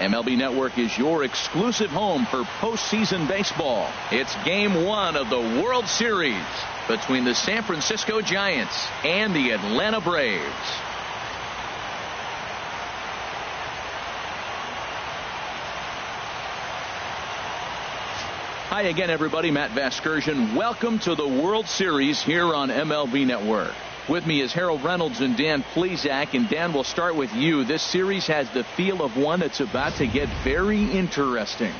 MLB Network is your exclusive home for postseason baseball. It's Game 1 of the World Series between the San Francisco Giants and the Atlanta Braves. Hi again, everybody. Matt Vasgersian. Welcome to the World Series here on MLB Network. With me is Harold Reynolds and Dan Plesac. And Dan, we'll start with you. This series has the feel of one that's about to get very interesting.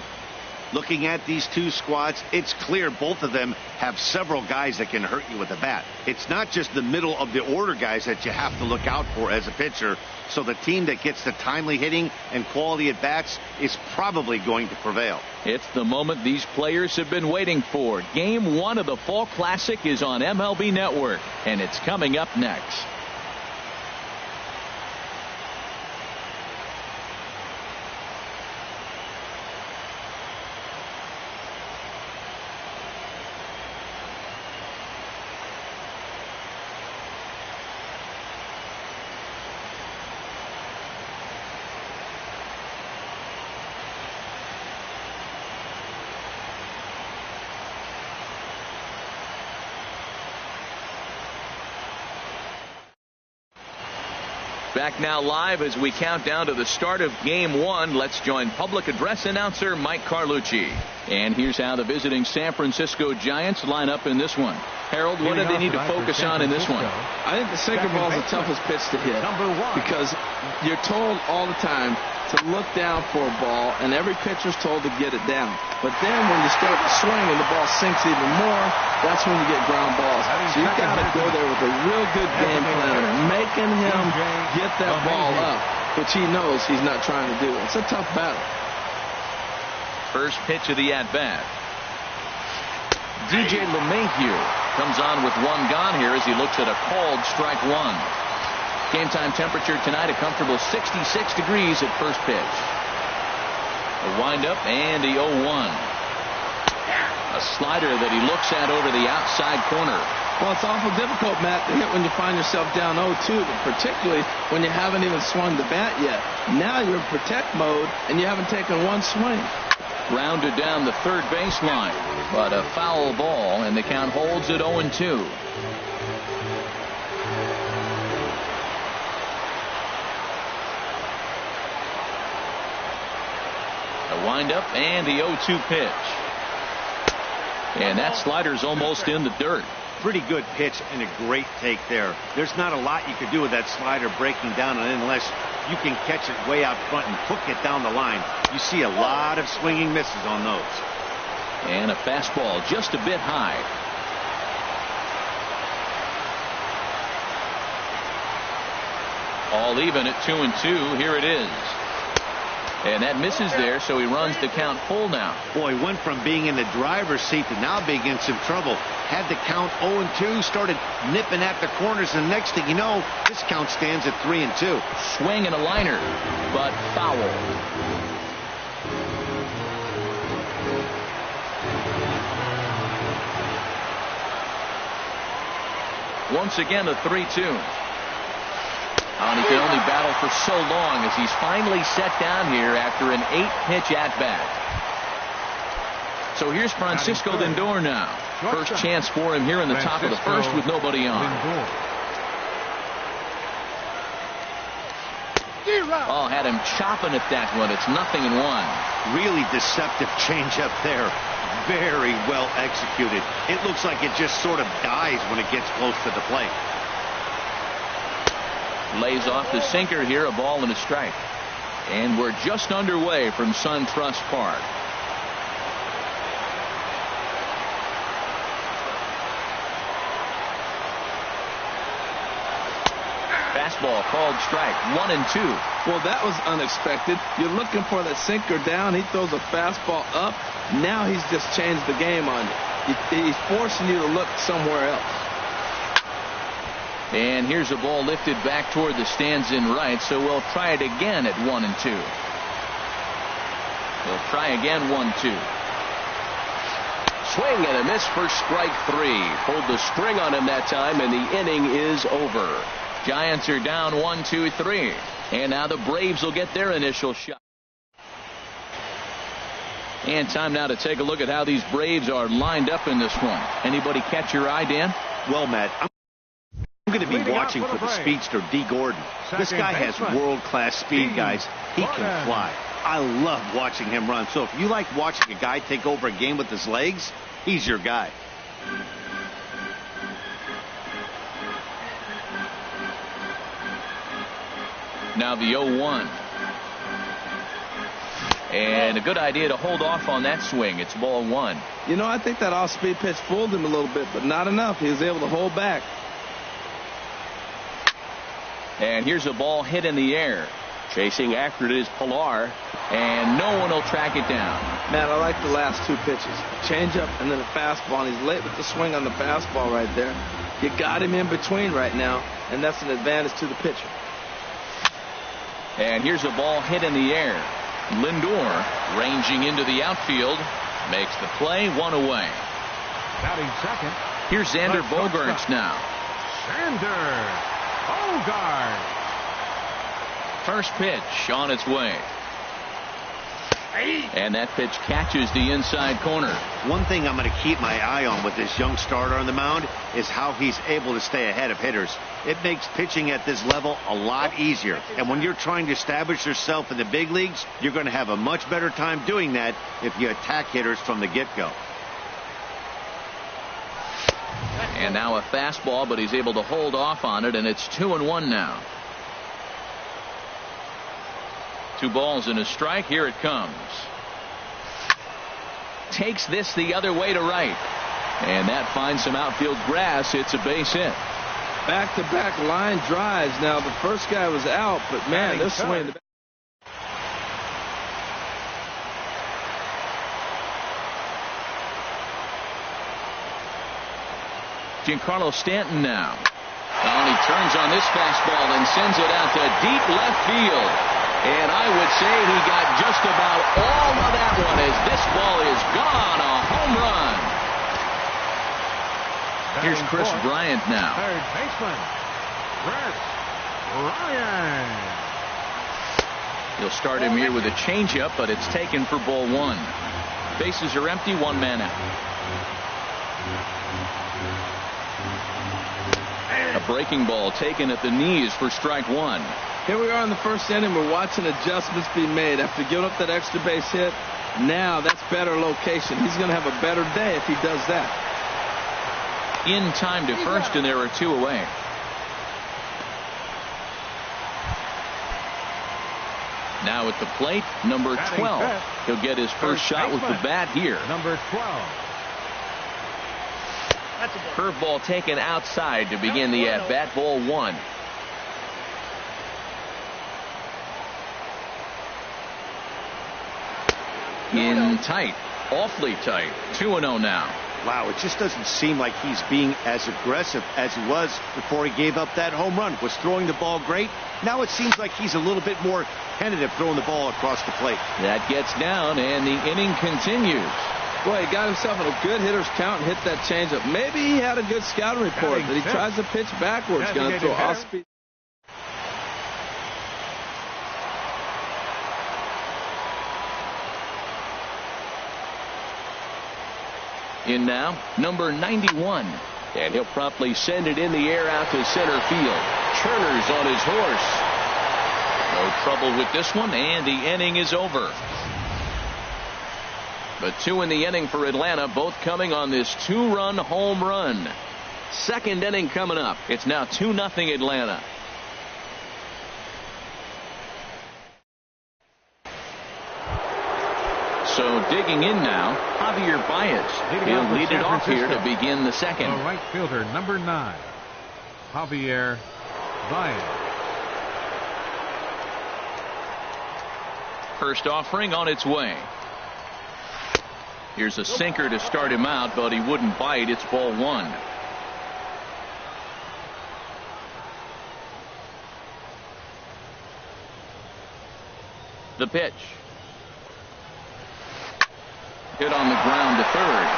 Looking at these two squads, it's clear both of them have several guys that can hurt you with a bat. It's not just the middle of the order guys that you have to look out for as a pitcher. So the team that gets the timely hitting and quality at bats is probably going to prevail. It's the moment these players have been waiting for. Game 1 of the Fall Classic is on MLB Network, and it's coming up next. Back now live as we count down to the start of Game 1. Let's join public address announcer Mike Carlucci. And here's how the visiting San Francisco Giants line up in this one. Harold, what do they need to focus on in this one? I think the sinker ball is the toughest pitch to hit because you're told all the time to look down for a ball, and every pitcher's told to get it down. But then when you start to swing and the ball sinks even more, that's when you get ground balls. So you've got to go there with a real good game plan of making him get that ball up, which he knows he's not trying to do. It's a tough battle. First pitch of the at-bat. DJ LeMahieu comes on with one gone here as he looks at a called strike one. Game time temperature tonight a comfortable 66 degrees at first pitch. A windup and the 0-1. A slider that he looks at over the outside corner. Well, it's awful difficult, Matt, to hit when you find yourself down 0-2, but particularly when you haven't even swung the bat yet. Now you're in protect mode and you haven't taken one swing. Grounded down the third baseline, but a foul ball, and the count holds at 0-2. A windup and the 0-2 pitch. And that slider's almost in the dirt. Pretty good pitch and a great take there. There's not a lot you could do with that slider breaking down unless you can catch it way out front and hook it down the line. You see a lot of swinging misses on those. And a fastball just a bit high. All even at 2-2. Here it is. And that misses there, so he runs the count full now. Boy, went from being in the driver's seat to now being in some trouble. Had the count 0-2, started nipping at the corners, and next thing you know, this count stands at 3-2. Swing and a liner, but foul. Once again, a 3-2. And he can only battle for so long as he's finally set down here after an 8-pitch at-bat. So here's Francisco Lindor now. First chance for him here in the top of the first with nobody on. Oh, had him chopping at that one. It's 0-1. Really deceptive changeup there. Very well executed. It looks like it just sort of dies when it gets close to the plate. Lays off the sinker here, a ball and a strike. And we're just underway from SunTrust Park. Fastball called strike, 1-2. Well, that was unexpected. You're looking for that sinker down. He throws a fastball up. Now he's just changed the game on you. He's forcing you to look somewhere else. And here's a ball lifted back toward the stands in right, so we'll try it again at 1-2. They'll try again, 1-2. Swing and a miss for strike 3. Pulled the string on him that time, and the inning is over. Giants are down 1-2-3. And now the Braves will get their initial shot. And time now to take a look at how these Braves are lined up in this one. Anybody catch your eye, Dan? Well, Matt, I'm going to be watching for the speedster, D. Gordon. This guy has world-class speed, guys. He can fly. I love watching him run. So if you like watching a guy take over a game with his legs, he's your guy. Now the 0-1. And a good idea to hold off on that swing. It's ball 1. You know, I think that off-speed pitch fooled him a little bit, but not enough. He was able to hold back. And here's a ball hit in the air. Chasing after it is Pilar, and no one will track it down. Man, I like the last two pitches. Change-up and then a fastball, and he's late with the swing on the fastball right there. You got him in between right now, and that's an advantage to the pitcher. And here's a ball hit in the air. Lindor ranging into the outfield, makes the play, 1 away. Batting second. Here's Xander Bogaerts now. Xander Bogaerts. First pitch on its way. And that pitch catches the inside corner. One thing I'm going to keep my eye on with this young starter on the mound is how he's able to stay ahead of hitters. It makes pitching at this level a lot easier. And when you're trying to establish yourself in the big leagues, you're going to have a much better time doing that if you attack hitters from the get-go. And now a fastball, but he's able to hold off on it, and it's 2-1 now. 2 balls and a strike. Here it comes. Takes this the other way to right. And that finds some outfield grass. It's a base hit. Back-to-back line drives. Now, the first guy was out, but, man, they're swinging. Giancarlo Stanton now. And he turns on this fastball and sends it out to deep left field. And I would say he got just about all of that one as this ball is gone. A home run. Here's Chris Bryant now. Third baseman, Chris Bryant. He'll start him here with a changeup, but it's taken for ball 1. Bases are empty, 1 man out. A breaking ball taken at the knees for strike 1. Here we are in the first inning. We're watching adjustments be made after giving up that extra base hit. Now that's better location. He's going to have a better day if he does that. In time to first, and there are 2 away. Now at the plate, number 12. He'll get his first shot with the bat here. Number 12. Curveball taken outside to begin the at-bat. Ball 1. In tight, awfully tight. 2-0 now. Wow, it just doesn't seem like he's being as aggressive as he was before he gave up that home run. Was throwing the ball great. Now it seems like he's a little bit more tentative throwing the ball across the plate. That gets down, and the inning continues. Boy, he got himself in a good hitter's count and hit that changeup. Maybe he had a good scouting report, but he tries to pitch backwards. Going to throw off speed. In now, number 91. And he'll promptly send it in the air out to center field. Turner's on his horse. No trouble with this one, and the inning is over. But 2 in the inning for Atlanta, both coming on this 2-run home run. Second inning coming up. It's now 2-0 Atlanta. So digging in now, Javier Baez. He'll lead it off here to begin the second. The right fielder, number 9, Javier Baez. First offering on its way. Here's a sinker to start him out, but he wouldn't bite. It's ball 1. The pitch. Hit on the ground to third.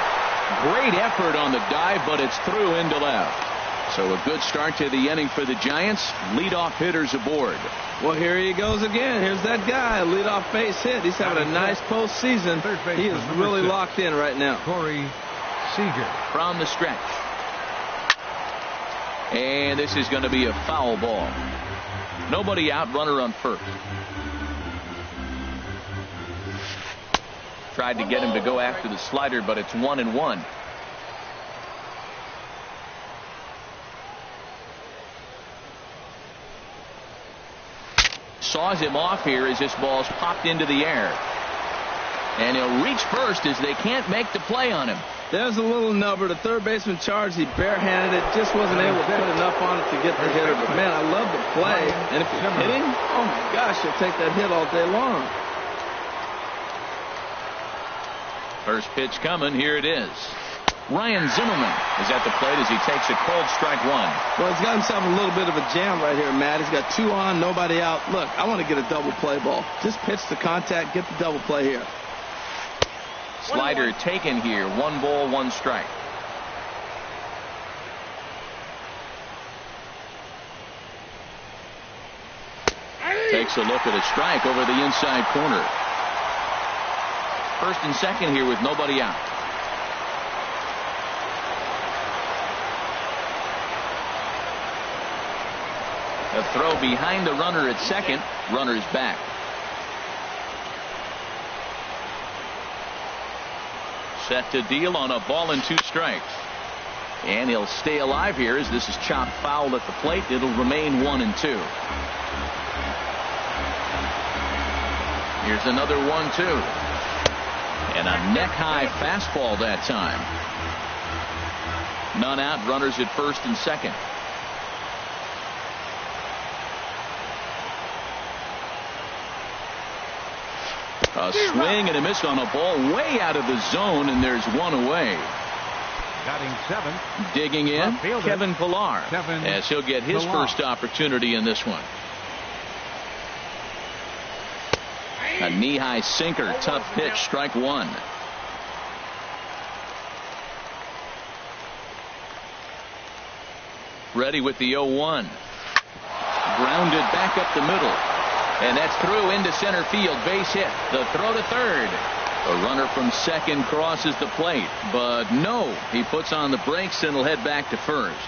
Great effort on the dive, but it's through into left. So a good start to the inning for the Giants. Leadoff hitters aboard. Well, here he goes again. Here's that guy, a leadoff base hit. He's having a nice postseason. He is really locked in right now. Corey Seager. From the stretch. And this is going to be a foul ball. Nobody out, runner on first. Tried to get him to go after the slider, but it's 1-1. Saws him off here as this ball's popped into the air. And he'll reach first as they can't make the play on him. There's a little nubber. The third baseman charged. He barehanded it. Just wasn't able to put enough on it to get the hitter. But, man, I love the play. And if you're hitting, oh, my gosh, he'll take that hit all day long. First pitch coming. Here it is. Ryan Zimmerman is at the plate as he takes a cold strike one. Well, he's got himself a little bit of a jam right here, Matt. He's got 2 on, nobody out. Look, I want to get a double play ball. Just pitch the contact, get the double play here. Slider taken here. 1 ball, 1 strike. Takes a look at a strike over the inside corner. First and second here with nobody out. A throw behind the runner at second. Runner's back. Set to deal on a ball and 2 strikes. And he'll stay alive here as this is chopped foul at the plate. It'll remain 1-2. Here's another 1-2. And a neck-high fastball that time. None out. Runners at first and second. A swing and a miss on a ball way out of the zone, and there's 1 away. Batting 7th. Digging in, Kevin Pillar, as he'll get his first opportunity in this one. A knee-high sinker, tough pitch, strike 1. Ready with the 0-1. Grounded back up the middle. And that's through into center field. Base hit. The throw to third. A runner from second crosses the plate. But no, he puts on the brakes and will head back to first.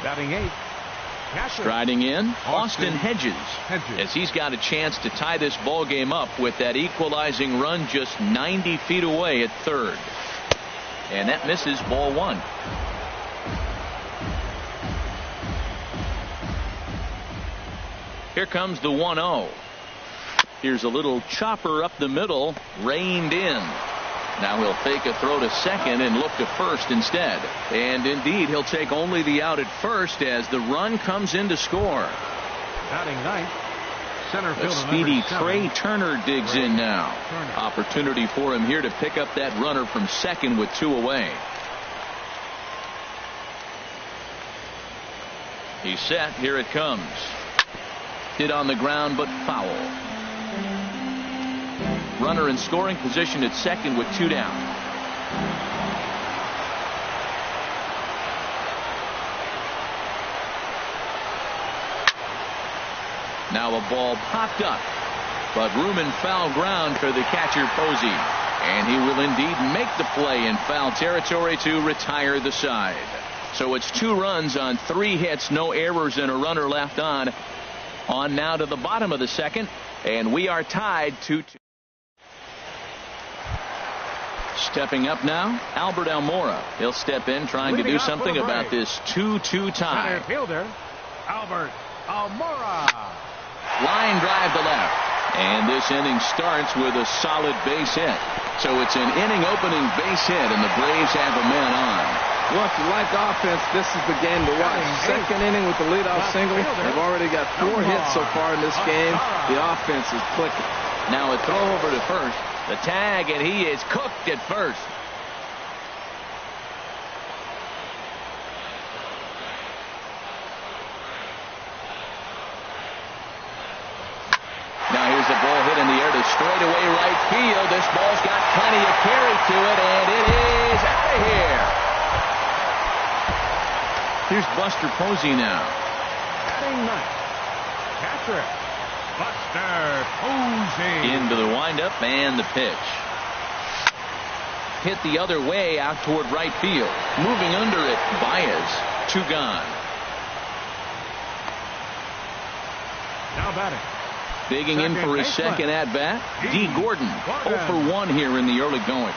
Batting 8th. Striding in, Austin Hedges. As he's got a chance to tie this ball game up with that equalizing run just 90 feet away at third. And that misses, ball 1. Here comes the 1-0. Here's a little chopper up the middle, reined in. Now he'll fake a throw to second and look to first instead. And indeed, he'll take only the out at first as the run comes in to score. Batting 9th. Center field. The speedy Trey Turner digs in now. Opportunity for him here to pick up that runner from second with 2 away. He's set. Here it comes. Hit on the ground, but foul. Runner in scoring position at second with 2 down. Now a ball popped up, but room and foul ground for the catcher Posey. And he will indeed make the play in foul territory to retire the side. So it's 2 runs on 3 hits, no errors, and a runner left on. On now to the bottom of the second, and we are tied 2-2. Stepping up now, Albert Almora. He'll step in trying to do something about this 2-2 tie. Center fielder, Albert Almora. Line drive to left. And this inning starts with a solid base hit. So it's an inning opening base hit, and the Braves have a man on. Well, if you like offense, this is the game to watch. Second inning with the leadoff single. They've already got 4 hits so far in this game. The offense is clicking. Now a throw over to first. The tag, and he is cooked at first. Now here's a ball hit in the air to straightaway right field. This ball's got plenty of carry to it, and it is out of here. Here's Buster Posey now. Batting ninth, catcher, Buster Posey. Into the windup and the pitch. Hit the other way out toward right field. Moving under it, Baez. 2 gone. Now batting. Digging in for his second at bat, D. Gordon. 0 for 1 here in the early going.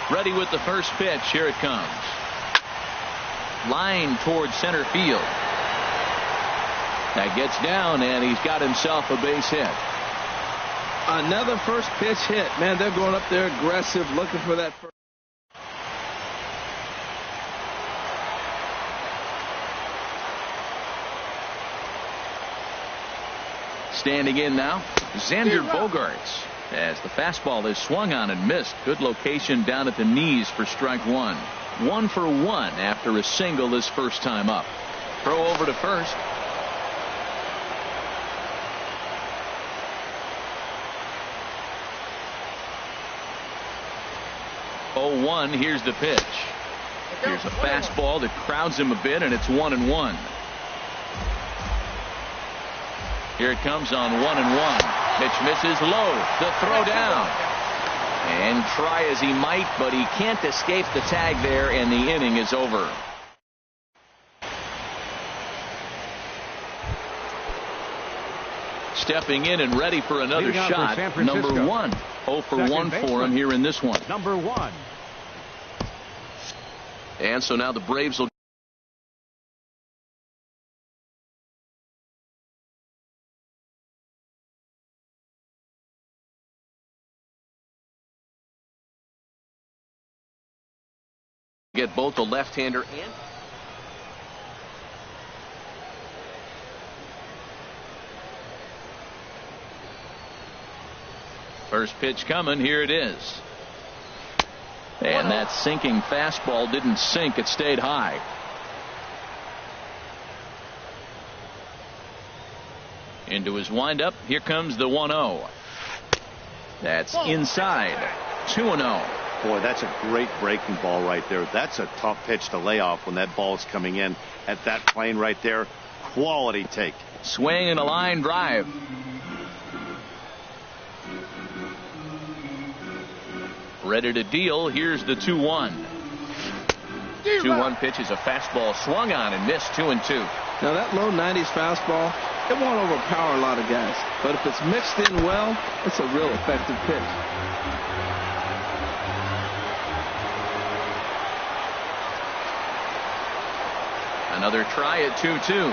Ready with the first pitch. Here it comes. Line towards center field. That gets down, and he's got himself a base hit. Another first pitch hit. Man, they're going up there aggressive, looking for that first. Standing in now, Xander Bogaerts, as the fastball is swung on and missed. Good location down at the knees for strike 1. 1 for 1 after a single his first time up. Throw over to first. Oh, 1. Here's the pitch. Here's a fastball that crowds him a bit, and it's 1-1. Here it comes on 1-1. Pitch misses low. The throw down. And try as he might, but he can't escape the tag there, and the inning is over. Stepping in and ready for another shot. Number 1. 0 for 1 for him here in this one. Number 1. And so now the Braves will get both the left-hander and first pitch coming. Here it is. And that sinking fastball didn't sink. It stayed high. Into his windup. Here comes the 1-0. That's inside. 2-0. Boy, that's a great breaking ball right there. That's a tough pitch to lay off when that ball is coming in at that plane right there. Quality take. Swing and a line drive. Ready to deal. Here's the 2-1. 2-1 pitch is a fastball swung on and missed. 2-2. Now that low 90s fastball, it won't overpower a lot of guys, but if it's mixed in well, it's a real effective pitch. Another try at 2-2.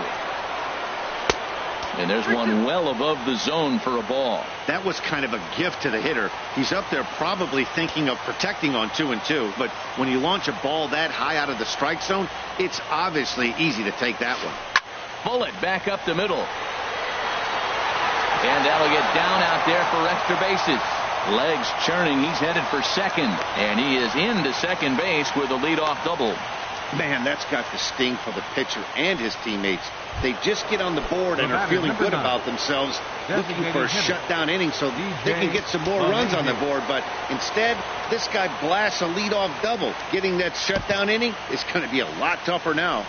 And there's one well above the zone for a ball. That was kind of a gift to the hitter. He's up there probably thinking of protecting on 2-2, but when you launch a ball that high out of the strike zone, it's obviously easy to take that one. Bullet back up the middle. And that'll get down out there for extra bases. Legs churning. He's headed for second. And he is into second base with a leadoff double. Man, that's got the sting for the pitcher and his teammates. They just get on the board and are feeling good about themselves, looking for a shutdown inning so they can get some more runs on the board. But instead, this guy blasts a leadoff double. Getting that shutdown inning is going to be a lot tougher now.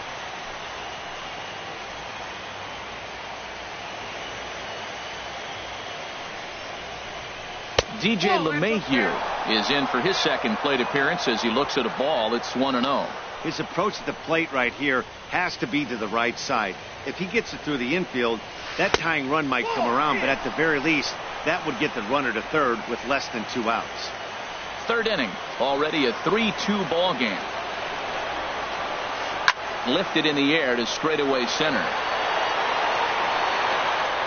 DJ LeMahieu is in for his second plate appearance as he looks at a ball. It's 1-0. His approach at the plate right here has to be to the right side. If he gets it through the infield, that tying run might come around, but at the very least, that would get the runner to third with less than 2 outs. Third inning, already a 3-2 ball game. Lifted in the air to straightaway center.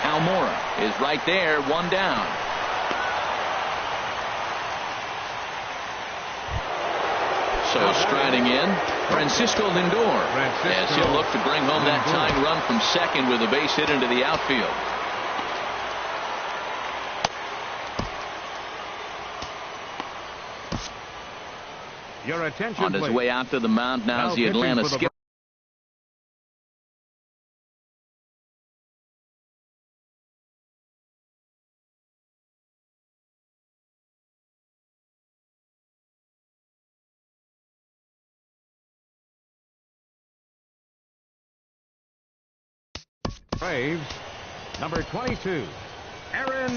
Almora is right there, 1 down. So striding in, Francisco Lindor, as he'll look to bring home that tying run from second with a base hit into the outfield. Your attention, On his please. way out to the mound now is the Atlanta skipper. Braves, number 22, Aaron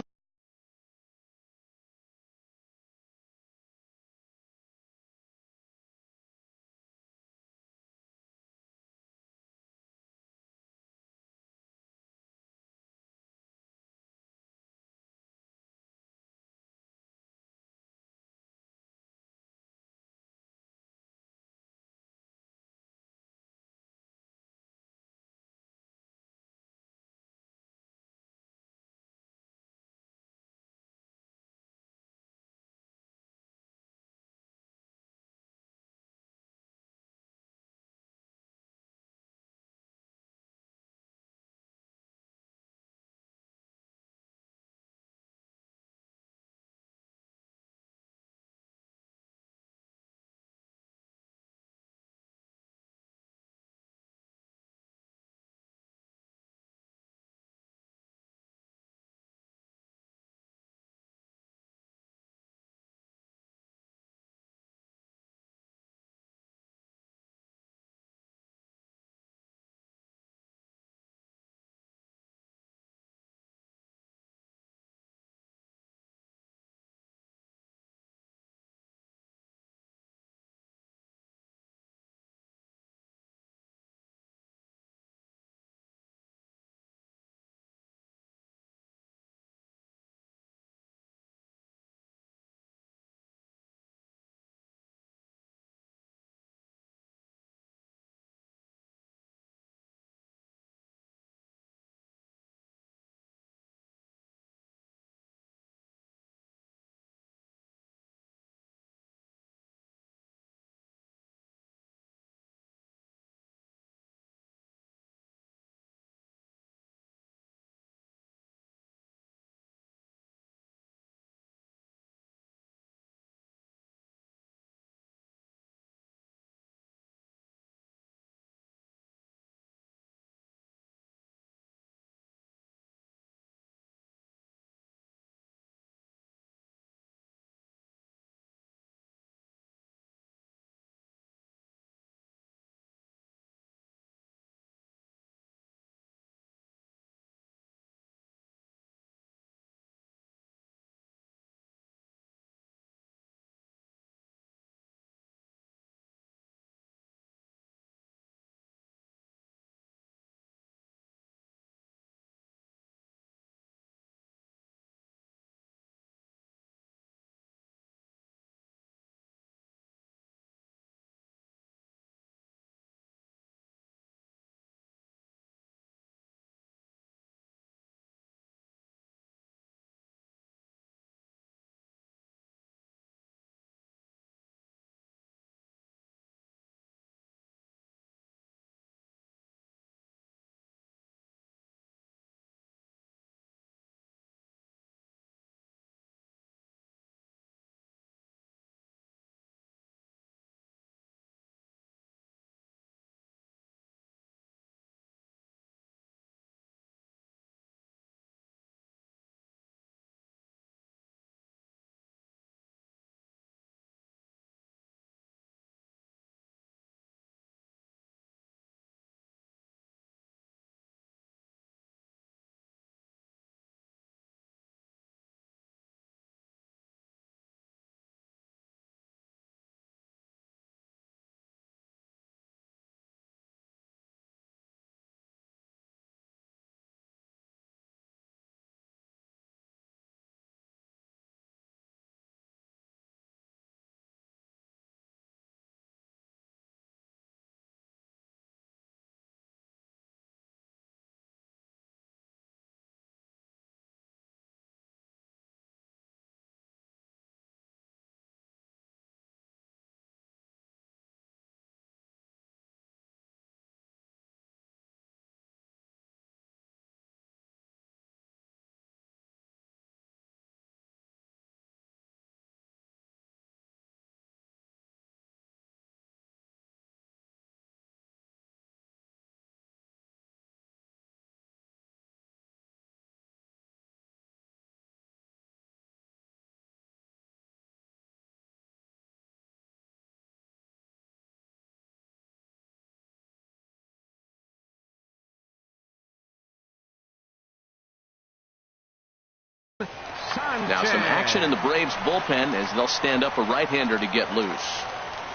Now some action in the Braves bullpen as they'll stand up a right-hander to get loose.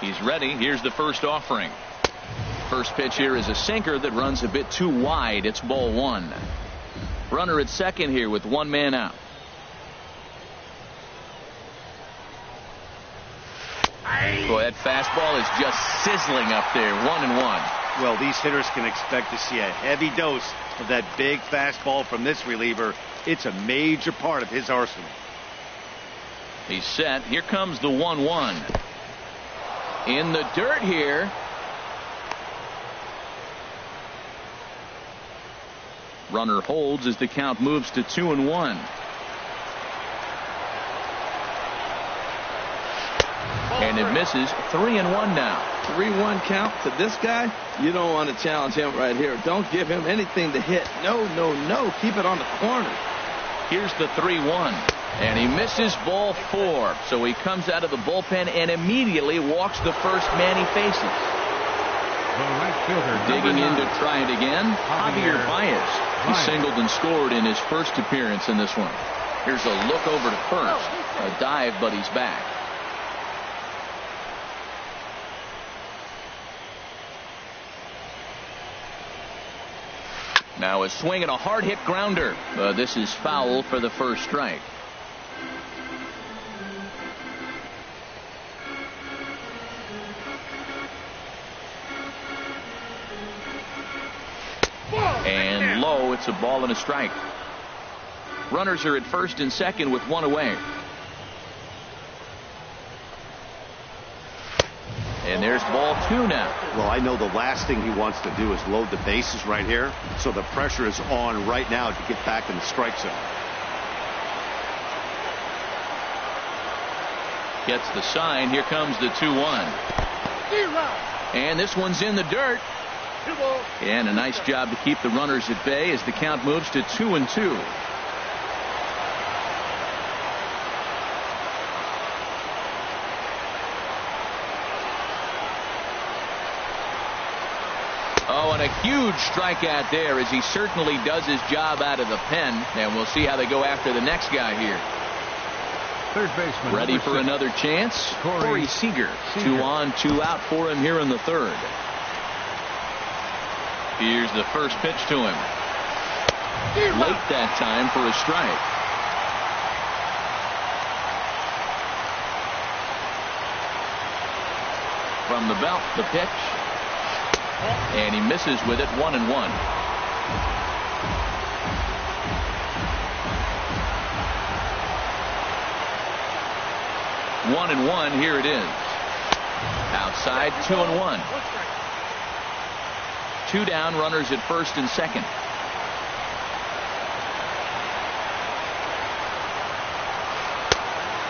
He's ready. Here's the first offering. First pitch here is a sinker that runs a bit too wide. It's ball one. Runner at second here with one man out. Boy, that fastball is just sizzling up there. 1-1. Well, these hitters can expect to see a heavy dose of that big fastball from this reliever. It's a major part of his arsenal. He's set. Here comes the 1-1. In the dirt here. Runner holds as the count moves to 2-1. And it misses. 3-1 now. 3-1 count to this guy. You don't want to challenge him right here. Don't give him anything to hit. No, no, no. Keep it on the corner. Here's the 3-1. And he misses ball four. So he comes out of the bullpen and immediately walks the first man he faces. The right fielder, digging in to try it again. Javier Baez. He singled and scored in his first appearance in this one. Here's a look over to first. A dive, but he's back. Now a swing and a hard hit grounder. This is foul for the first strike. And low, it's a ball and a strike. Runners are at first and second with one away. And there's ball two now. Well, I know the last thing he wants to do is load the bases right here. So the pressure is on right now to get back in the strike zone. Gets the sign. Here comes the 2-1. And this one's in the dirt. And a nice job to keep the runners at bay as the count moves to 2-2. Oh, and a huge strikeout there as he certainly does his job out of the pen. And we'll see how they go after the next guy here. Third baseman. Ready for another chance? Corey Seager. 2 on, 2 out for him here in the third. Here's the first pitch to him. Late that time for a strike. From the belt, the pitch. And he misses with it. 1-1. 1-1. Here it is. Outside, 2-1. 2 down, runners at first and second.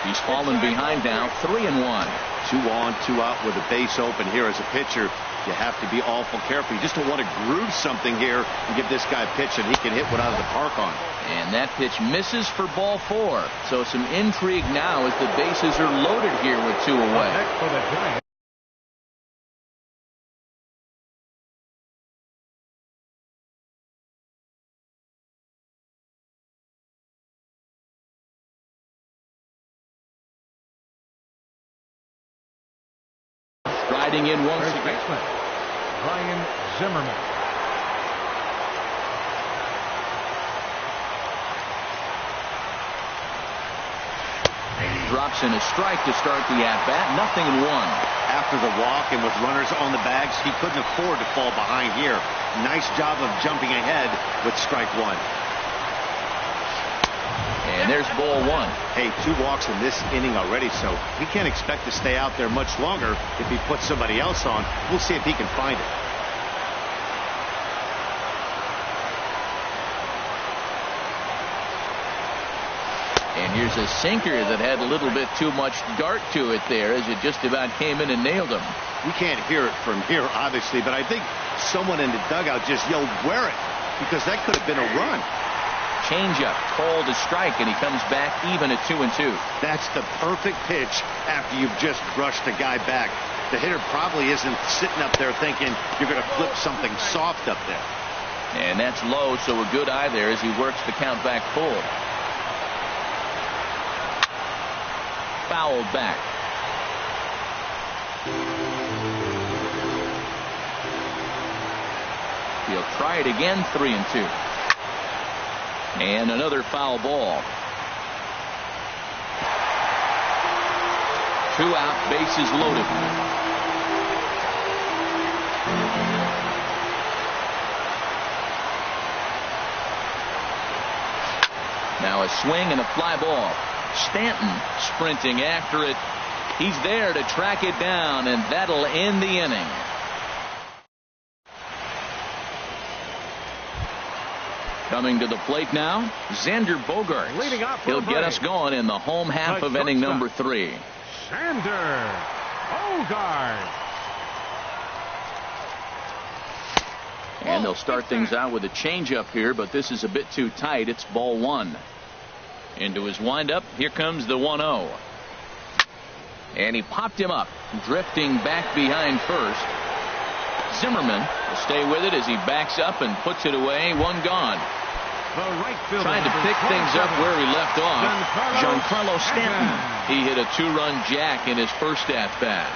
He's fallen behind now. 3-1. 2 on, 2 out with a base open here as a pitcher. You have to be awful careful. You just don't want to groove something here and give this guy a pitch and he can hit one out of the park on. And that pitch misses for ball 4. So some intrigue now as the bases are loaded here with 2 away. Next for the Giants. Riding in once again. Ryan Zimmerman. Drops in a strike to start the at-bat. 0-1. After the walk and with runners on the bags, he couldn't afford to fall behind here. Nice job of jumping ahead with strike 1. And there's ball 1. Hey, 2 walks in this inning already, so he can't expect to stay out there much longer if he puts somebody else on. We'll see if he can find it. And here's a sinker that had a little bit too much dart to it there as it just about came in and nailed him. We can't hear it from here, obviously, but I think someone in the dugout just yelled, "Wear it," because that could have been a run. Changeup, called a strike, and he comes back even at 2-2. That's the perfect pitch after you've just brushed a guy back. The hitter probably isn't sitting up there thinking you're going to flip something soft up there. And that's low, so a good eye there as he works the count back full. fouled back. He'll try it again, 3-2. And another foul ball. 2 out, bases loaded. Now a swing and a fly ball. Stanton sprinting after it. He's there to track it down, and that'll end the inning. Coming to the plate now, Xander Bogaerts. He'll get us going in the home half of inning number 3. Xander Bogaerts. And they'll start things out with a changeup here, but this is a bit too tight. It's ball 1. Into his windup, here comes the 1-0. And he popped him up, drifting back behind first. Zimmerman will stay with it as he backs up and puts it away. 1 gone. Trying to pick things up where he left off, Giancarlo Stanton. He hit a 2-run jack in his first at-bat.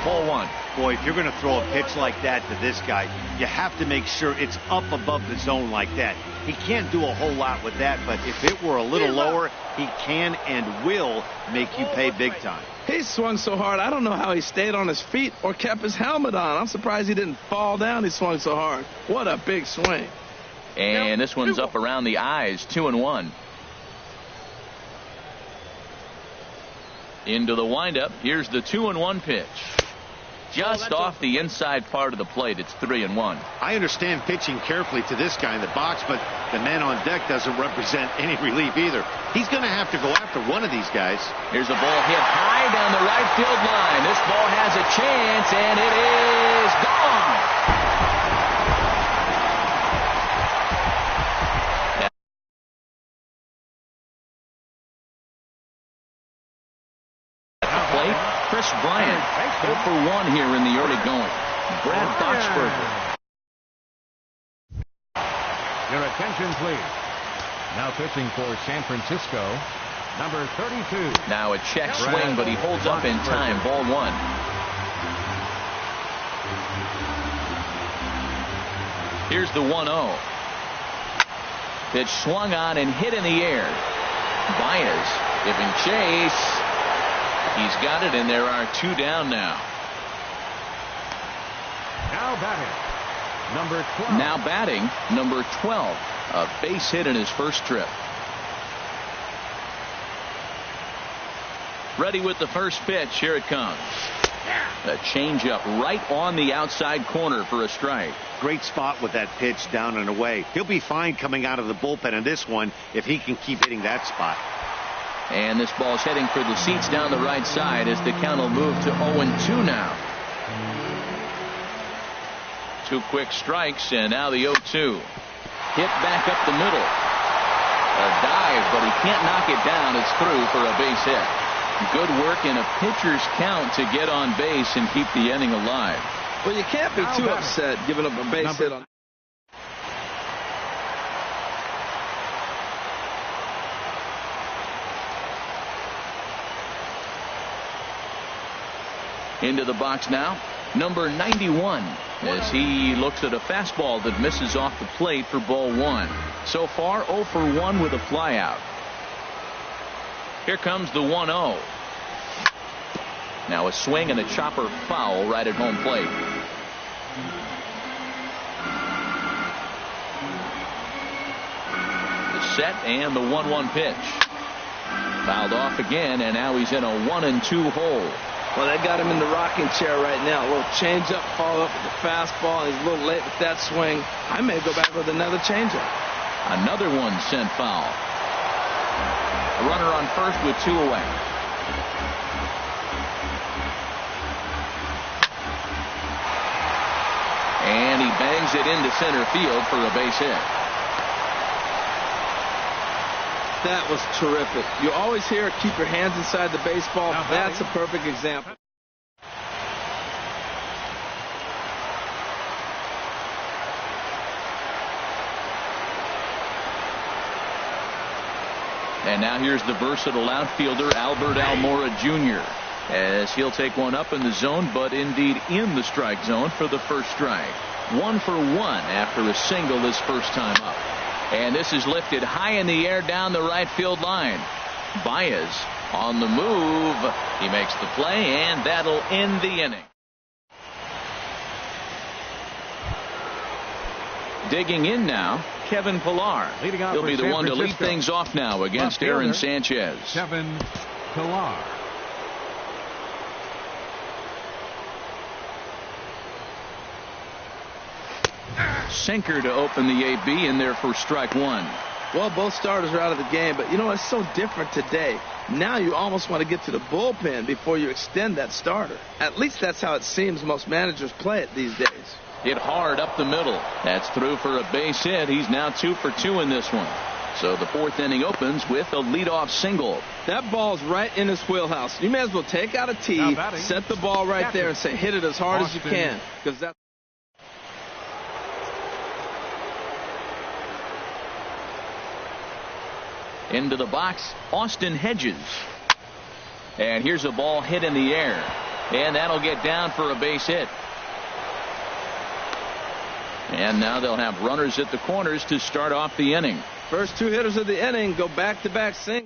Ball 1. Boy, if you're going to throw a pitch like that to this guy, you have to make sure it's up above the zone like that. He can't do a whole lot with that, but if it were a little lower, he can and will make you pay big time. He swung so hard, I don't know how he stayed on his feet or kept his helmet on. I'm surprised he didn't fall down. He swung so hard. What a big swing. And this one's up around the eyes, 2-1. Into the windup. Here's the 2-1 pitch. Just off the inside part of the plate. It's 3-1. I understand pitching carefully to this guy in the box, but the man on deck doesn't represent any relief either. He's going to have to go after one of these guys. Here's a ball hit high down the right field line. This ball has a chance, and it is gone. Chris Bryant, 0 for 1 here in the early going. Brad Boxberger. Your attention, please. Now pitching for San Francisco, number 32. Now a check swing, but he holds up in time. Ball 1. Here's the 1-0. Pitch swung on and hit in the air. Baez giving chase. He's got it, and there are 2 down now. Now batting, number 12. A base hit in his first trip. Ready with the first pitch. Here it comes. A changeup right on the outside corner for a strike. Great spot with that pitch down and away. He'll be fine coming out of the bullpen in this one if he can keep hitting that spot. And this ball's heading for the seats down the right side as the count will move to 0-2 now. 2 quick strikes, and now the 0-2. Hit back up the middle. A dive, but he can't knock it down. It's through for a base hit. Good work in a pitcher's count to get on base and keep the inning alive. Well, you can't be too upset giving up a base hit on. Into the box now, number 91, as he looks at a fastball that misses off the plate for ball 1. So far, 0 for 1 with a flyout. Here comes the 1-0. Now a swing and a chopper foul right at home plate. The set and the 1-1 pitch. Fouled off again, and now he's in a 1-2 hole. Well, they got him in the rocking chair right now. A little changeup, followed up with the fastball. He's a little late with that swing. I may go back with another changeup. Another one sent foul. A runner on first with 2 away. And he bangs it into center field for a base hit. That was terrific. You always hear keep your hands inside the baseball. That's a perfect example. And now here's the versatile outfielder Albert Almora Jr. as he'll take one up in the zone, but indeed in the strike zone for the first strike. 1 for 1 after a single his first time up. And this is lifted high in the air down the right field line. Baez on the move. He makes the play, and that'll end the inning. Digging in now, Kevin Pillar. He'll be the one to lead things off now against Aaron Sanchez. Kevin Pillar. Sinker to open the AB in there for strike one. Well, both starters are out of the game, but you know, it's so different today. Now you almost want to get to the bullpen before you extend that starter. At least that's how it seems most managers play it these days. Hit hard up the middle. That's through for a base hit. He's now 2 for 2 in this one. So the fourth inning opens with a leadoff single. That ball's right in his wheelhouse. You may as well take out a tee, set the ball right there, and say hit it as hard as you can, because that's into the box, Austin Hedges. And here's a ball hit in the air. And that'll get down for a base hit. And now they'll have runners at the corners to start off the inning. First 2 hitters of the inning go back-to-back singles.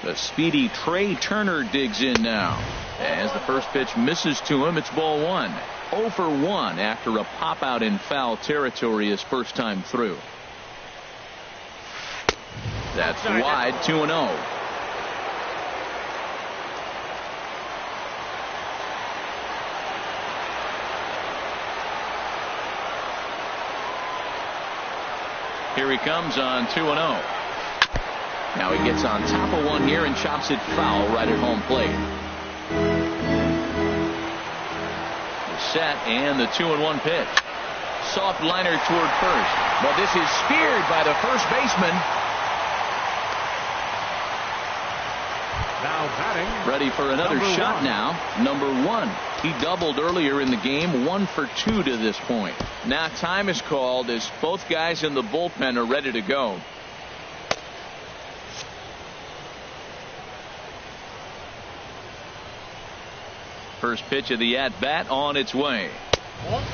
The speedy Trey Turner digs in now. As the first pitch misses to him, it's ball 1. 0 for 1 after a pop out in foul territory his first time through. That's wide, 2-0. Here he comes on 2-0. Now he gets on top of one here and chops it foul right at home plate. The set and the 2-1 pitch. Soft liner toward first. But this is speared by the first baseman. Now batting. Ready for another shot now. Number 1. He doubled earlier in the game. 1 for 2 to this point. Now time is called as both guys in the bullpen are ready to go. First pitch of the at-bat on its way.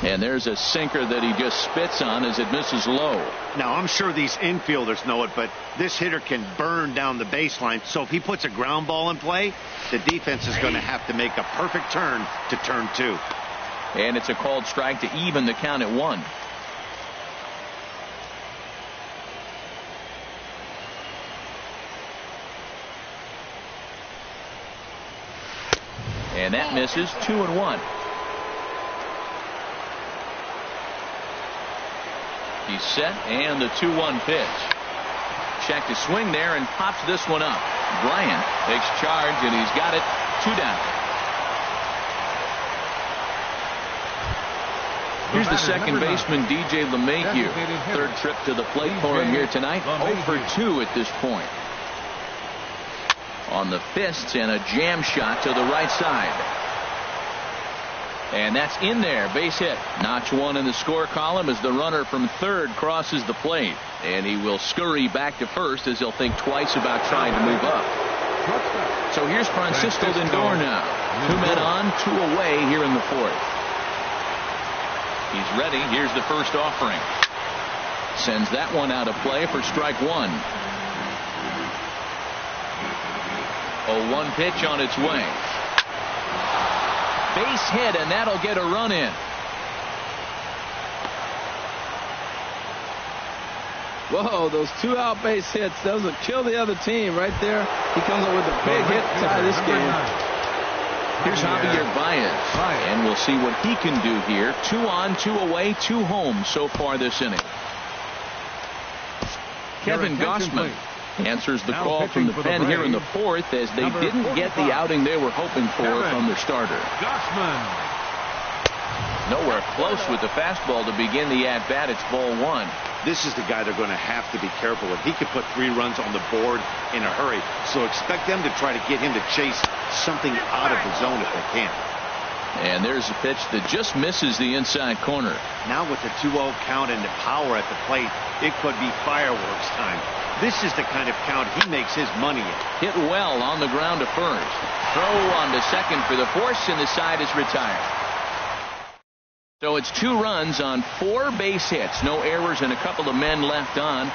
And there's a sinker that he just spits on as it misses low. Now, I'm sure these infielders know it, but this hitter can burn down the baseline. So if he puts a ground ball in play, the defense is going to have to make a perfect turn to turn 2. And it's a called strike to even the count at 1. And that misses. 2-1. He's set, and the 2-1 pitch. Check to swing there and pops this one up. Bryant takes charge, and he's got it. 2 down. Here's the second baseman, DJ LeMahieu. Third trip to the plate for him here tonight. 0 for 2 at this point. On the fists and a jam shot to the right side. And that's in there. Base hit. Notch 1 in the score column as the runner from third crosses the plate. And he will scurry back to first as he'll think twice about trying to move up. So here's Francisco Lindor now. 2 men on, 2 away here in the 4th. He's ready. Here's the first offering. Sends that one out of play for strike 1. 0-1 pitch on its way. Base hit, and that'll get a run in. Whoa, those 2 out base hits, those will kill the other team right there. He comes up with a big hit to tie this game. Here's Javier Baez, and we'll see what he can do here. 2 on, 2 away, 2 home so far this inning. Kevin Gausman answers the call from the pen here in the 4th as they didn't get the outing they were hoping for from their starter. Nowhere close with the fastball to begin the at-bat. It's ball 1. This is the guy they're going to have to be careful with. He could put 3 runs on the board in a hurry, so expect them to try to get him to chase something out of the zone if they can. And there's a pitch that just misses the inside corner. Now with the 2-0 count and the power at the plate, it could be fireworks time. This is the kind of count he makes his money in. Hit well on the ground to first. Throw on to second for the force, and the side is retired. So it's 2 runs on 4 base hits. No errors and a couple of men left on.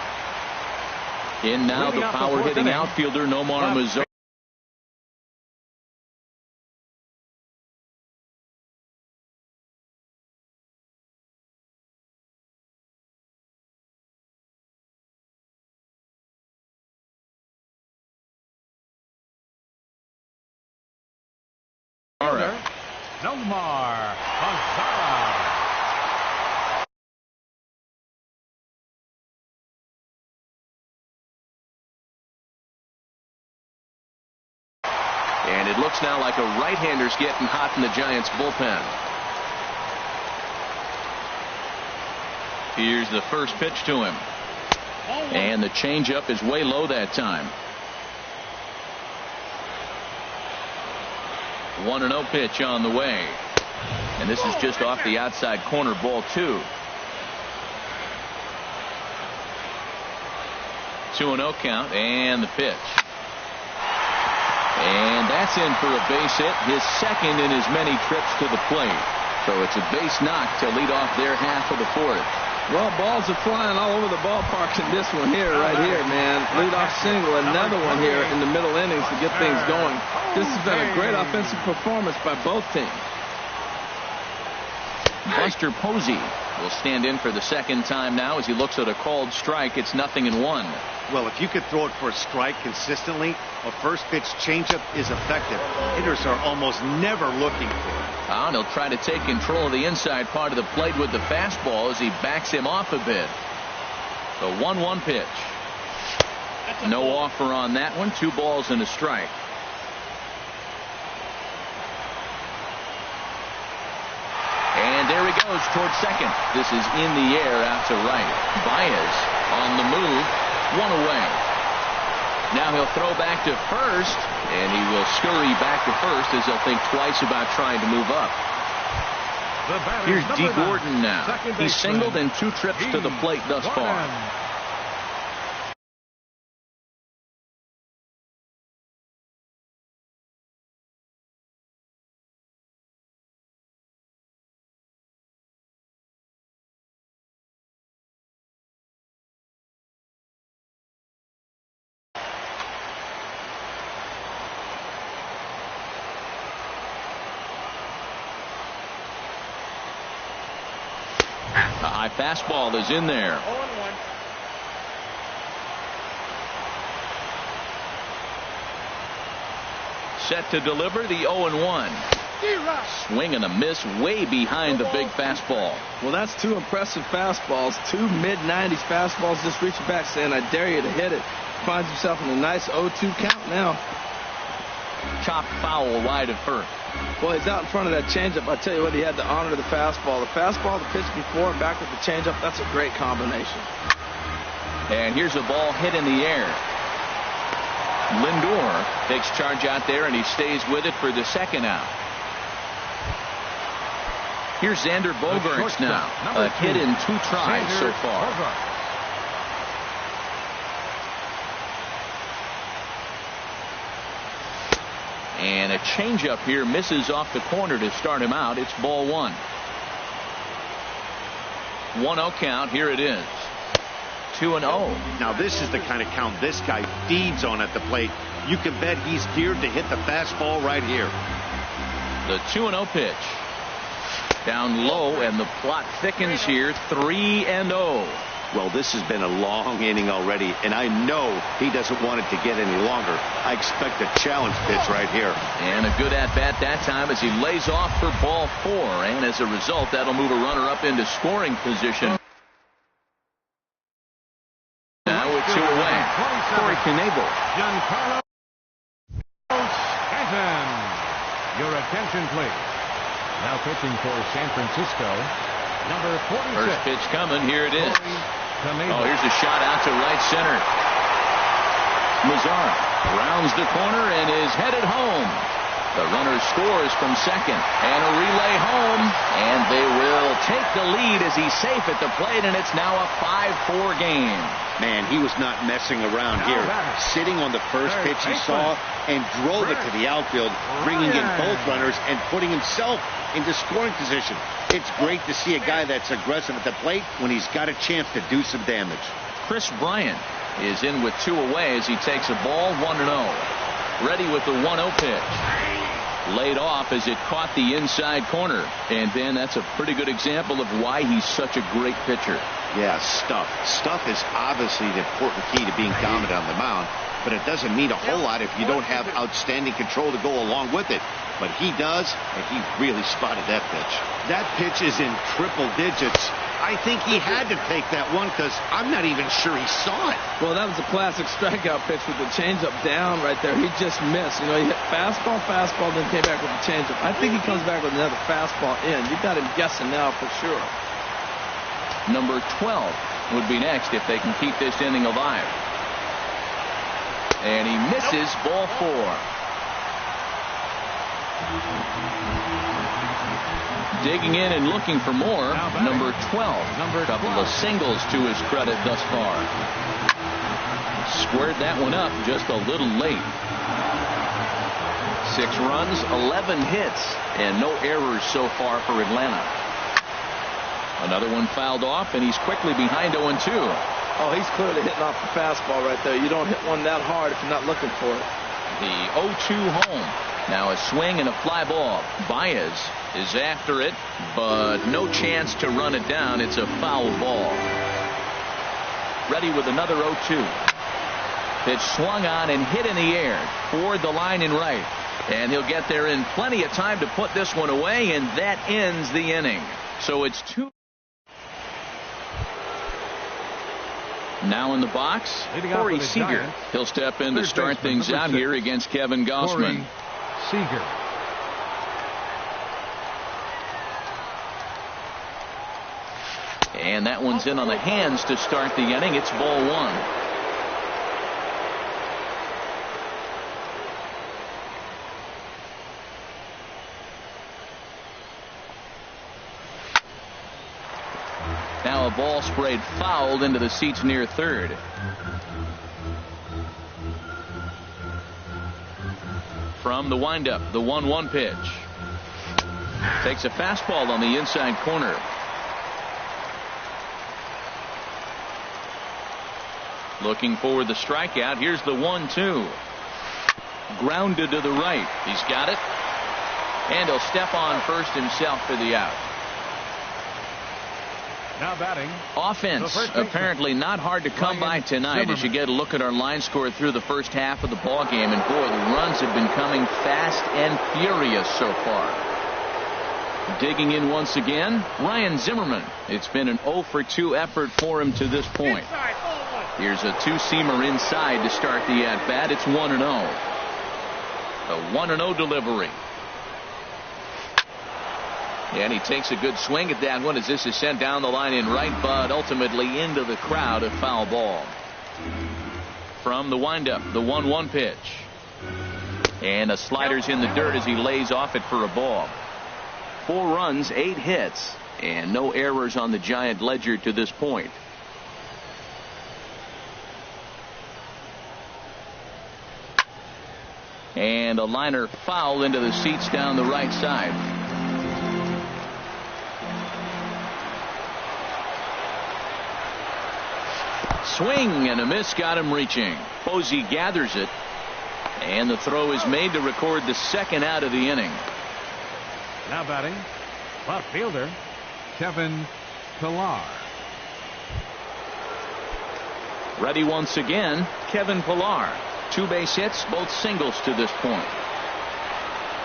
In now the power hitting outfielder Nomar Mazzola. Nomar Mazzola. And it looks now like a right-hander's getting hot in the Giants bullpen. Here's the first pitch to him. And the changeup is way low that time. 1-0 pitch on the way. And this is just off the outside corner, ball 2. 2-0 count, and the pitch. And that's in for a base hit, his second in as many trips to the plate. So it's a base knock to lead off their half of the 4th. Well, balls are flying all over the ballpark in this one here, right here, man. Leadoff single, another one here in the middle innings to get things going. This has been a great offensive performance by both teams. Buster Posey will stand in for the second time now as he looks at a called strike. It's 0-1. Well, if you could throw it for a strike consistently, a first pitch changeup is effective. Hitters are almost never looking for it. And he'll try to take control of the inside part of the plate with the fastball as he backs him off a bit. The 1-1 pitch. No offer on that one. 2 balls and a strike. And there he goes towards second. This is in the air out to right. Baez on the move. 1 away. Now he'll throw back to first, and he will scurry back to first as he'll think twice about trying to move up. Here's D. Gordon now. He's singled in 2 trips to the plate thus far. A high fastball is in there. 0-1. Set to deliver the 0-1. Swing and a miss way behind the big fastball. Well, that's 2 impressive fastballs. 2 mid-90s fastballs just reaching back saying, I dare you to hit it. Finds himself in a nice 0-2 count now. Chopped foul wide of first. Well, he's out in front of that changeup. I tell you what, he had to honor the fastball. The fastball, the pitch before, and back with the changeup. That's a great combination. And here's a ball hit in the air. Lindor takes charge out there, and he stays with it for the second out. Here's Xander Bogaerts now. A hit in 2 tries so far. And a changeup here misses off the corner to start him out. It's ball 1. 1-0 count. Here it is. 2-0. Now this is the kind of count this guy feeds on at the plate. You can bet he's geared to hit the fastball right here. The 2-0 pitch. Down low, and the plot thickens here. 3-0. Well, this has been a long inning already, and I know he doesn't want it to get any longer. I expect a challenge pitch right here. And a good at-bat that time as he lays off for ball 4. And as a result, that'll move a runner up into scoring position. Now with 2 away. Corey Knebel. Giancarlo Stanton. Your attention, please. Now pitching for San Francisco, number 46. First pitch coming. Here it is. Oh, here's a shot out to right center. Mazara rounds the corner and is headed home. The runner scores from second, and a relay home, and they will take the lead as he's safe at the plate, and it's now a 5-4 game. Man, he was not messing around here. Sitting on the first pitch he saw and drove it to the outfield, bringing in both runners and putting himself into scoring position. It's great to see a guy that's aggressive at the plate when he's got a chance to do some damage. Chris Bryant is in with 2 away as he takes a ball 1-0. Ready with the 1-0 pitch. Laid off as it caught the inside corner. And then that's a pretty good example of why he's such a great pitcher. Yeah, stuff. Stuff is obviously the important key to being dominant on the mound, but it doesn't mean a whole lot if you don't have outstanding control to go along with it. But he does, and he really spotted that pitch. That pitch is in triple digits. I think he had to take that one because I'm not even sure he saw it. Well, that was a classic strikeout pitch with the changeup down right there. He just missed. You know, he hit fastball, then came back with the changeup. I think he comes back with another fastball in. You got him guessing now for sure. Number 12 would be next if they can keep this inning alive. And he misses ball 4. Digging in and looking for more, number 12. A couple of singles to his credit thus far. Squared that one up just a little late. 6 runs, 11 hits, and no errors so far for Atlanta. Another one fouled off, and he's quickly behind 0-2. Oh, he's clearly hitting off the fastball right there. You don't hit one that hard if you're not looking for it. The 0-2 home. Now a swing and a fly ball. Baez is after it, but no chance to run it down. It's a foul ball. Ready with another 0-2. Pitch swung on and hit in the air toward the line and right. And he'll get there in plenty of time to put this one away, and that ends the inning. So it's 2. Now in the box, Corey Seager. He'll step in to start things out here against Kevin Gausman. Seager. And that one's in on the hands to start the inning. It's ball 1. Now a ball sprayed fouled into the seats near third. From the windup, the 1-1 pitch. Takes a fastball on the inside corner. Looking for the strikeout. Here's the 1-2. Grounded to the right. He's got it. And he'll step on first himself for the out. Now batting. Offense apparently not hard to come by tonight as you get a look at our line score through the first half of the ball game. And boy, the runs have been coming fast and furious so far. Digging in once again, Ryan Zimmerman. It's been an 0-for-2 effort for him to this point. Here's a 2-seamer inside to start the at-bat. It's 1-0. A 1-0 delivery. And he takes a good swing at that one as this is sent down the line in right, but ultimately into the crowd, a foul ball. From the windup, the 1-1 pitch. And a slider's in the dirt as he lays off it for a ball. 4 runs, 8 hits, and no errors on the Giant ledger to this point. And a liner foul into the seats down the right side. Swing and a miss got him reaching. Posey gathers it, and the throw is made to record the second out of the inning. Now batting, left fielder Kevin Pillar. Ready once again, Kevin Pillar. 2 base hits, both singles to this point.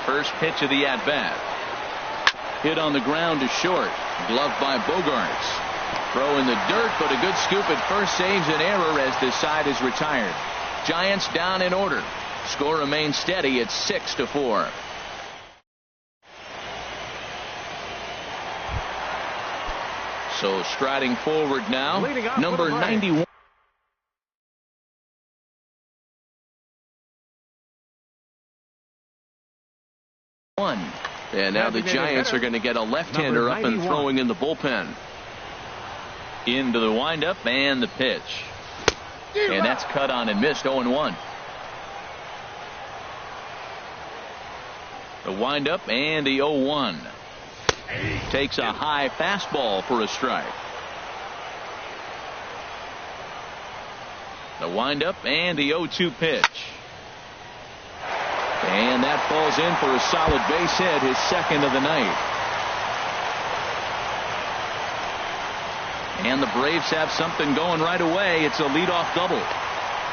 First pitch of the at-bat. Hit on the ground to short. Gloved by Bogarts. Throw in the dirt, but a good scoop at first saves an error as this side is retired. Giants down in order. Score remains steady at 6-4. So striding forward now, number 91. And now the Giants are going to get a left-hander up and throwing in the bullpen. Into the windup and the pitch. And that's cut on and missed. 0-1. The windup and the 0-1. Takes a high fastball for a strike. The windup and the 0-2 pitch. And that falls in for a solid base hit, his second of the night. And the Braves have something going right away. It's a leadoff double.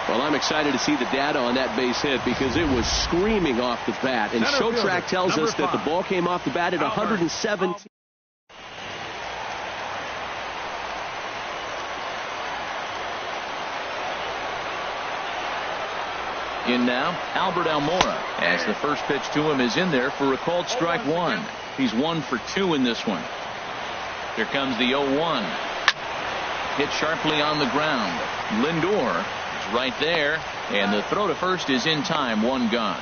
Well, I'm excited to see the data on that base hit because it was screaming off the bat. And ShowTrack tells us that the ball came off the bat at 117. In now, Albert Almora, as the first pitch to him is in there for a called strike one. He's 1 for 2 in this one. Here comes the 0-1. Hit sharply on the ground. Lindor is right there, and the throw to first is in time. 1 gone.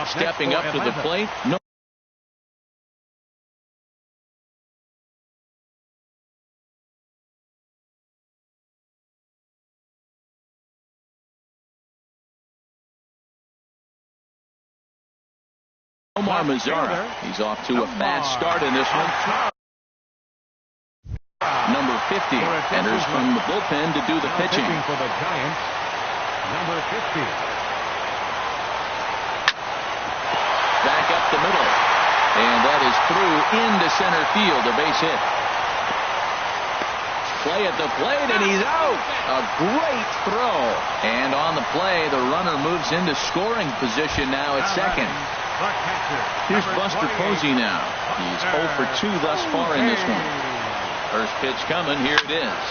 Stepping up to the plate. No. Omar Mazara. He's off to a fast start in this one. Number 50 enters from the bullpen to do the pitching. For the Giants, number 50. Back up the middle. And that is through into center field. A base hit. Play at the plate, and he's out. A great throw. And on the play, the runner moves into scoring position now at second. Here's Buster Posey now. He's 0 for 2 thus far in this one. First pitch coming. Here it is.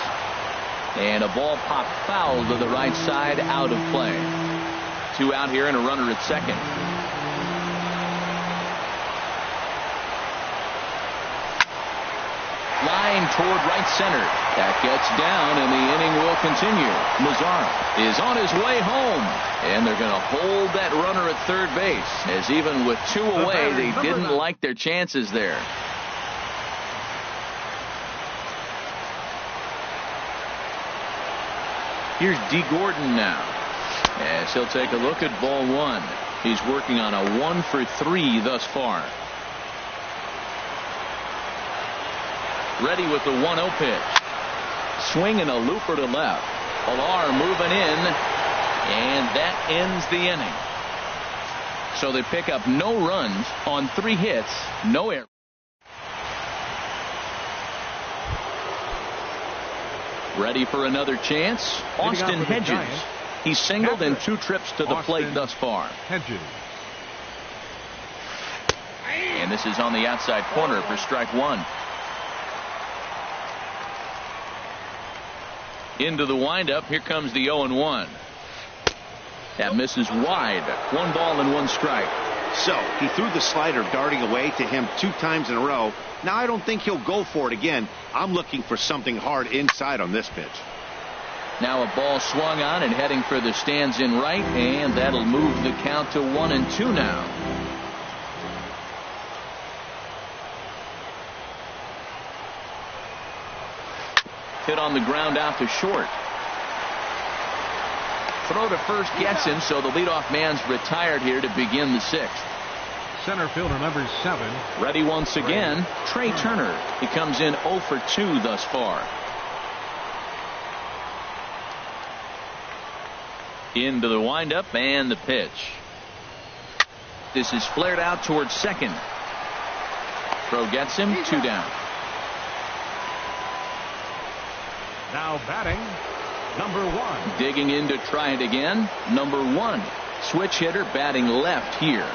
And a ball popped foul to the right side, out of play. 2 out here and a runner at second. Line toward right center. That gets down, and the inning will continue. Mazara is on his way home, and they're going to hold that runner at third base, as even with 2 away, they didn't like their chances there. Here's D. Gordon now, as he'll take a look at ball 1. He's working on a 1 for 3 thus far. Ready with the 1-0 pitch. Swing and a looper to left. Pilar moving in, and that ends the inning. So they pick up no runs on 3 hits, no errors. Ready for another chance. Austin Hedges. He's singled in 2 trips to the plate thus far. Hedges. And this is on the outside corner for strike 1. Into the windup. Here comes the 0-1. That misses wide. 1 ball and 1 strike. So he threw the slider darting away to him 2 times in a row. Now I don't think he'll go for it again. I'm looking for something hard inside on this pitch. Now a ball swung on and heading for the stands in right, and that'll move the count to 1-2 now. Hit on the ground out to short. Throw to first gets him, so the leadoff man's retired here to begin the 6th. Center fielder number 7. Ready once again, Trey Turner. He comes in 0 for 2 thus far. Into the windup and the pitch. This is flared out towards second. Throw gets him, 2 down. Now batting, number 1. Digging in to try it again, number 1. Switch hitter batting left here.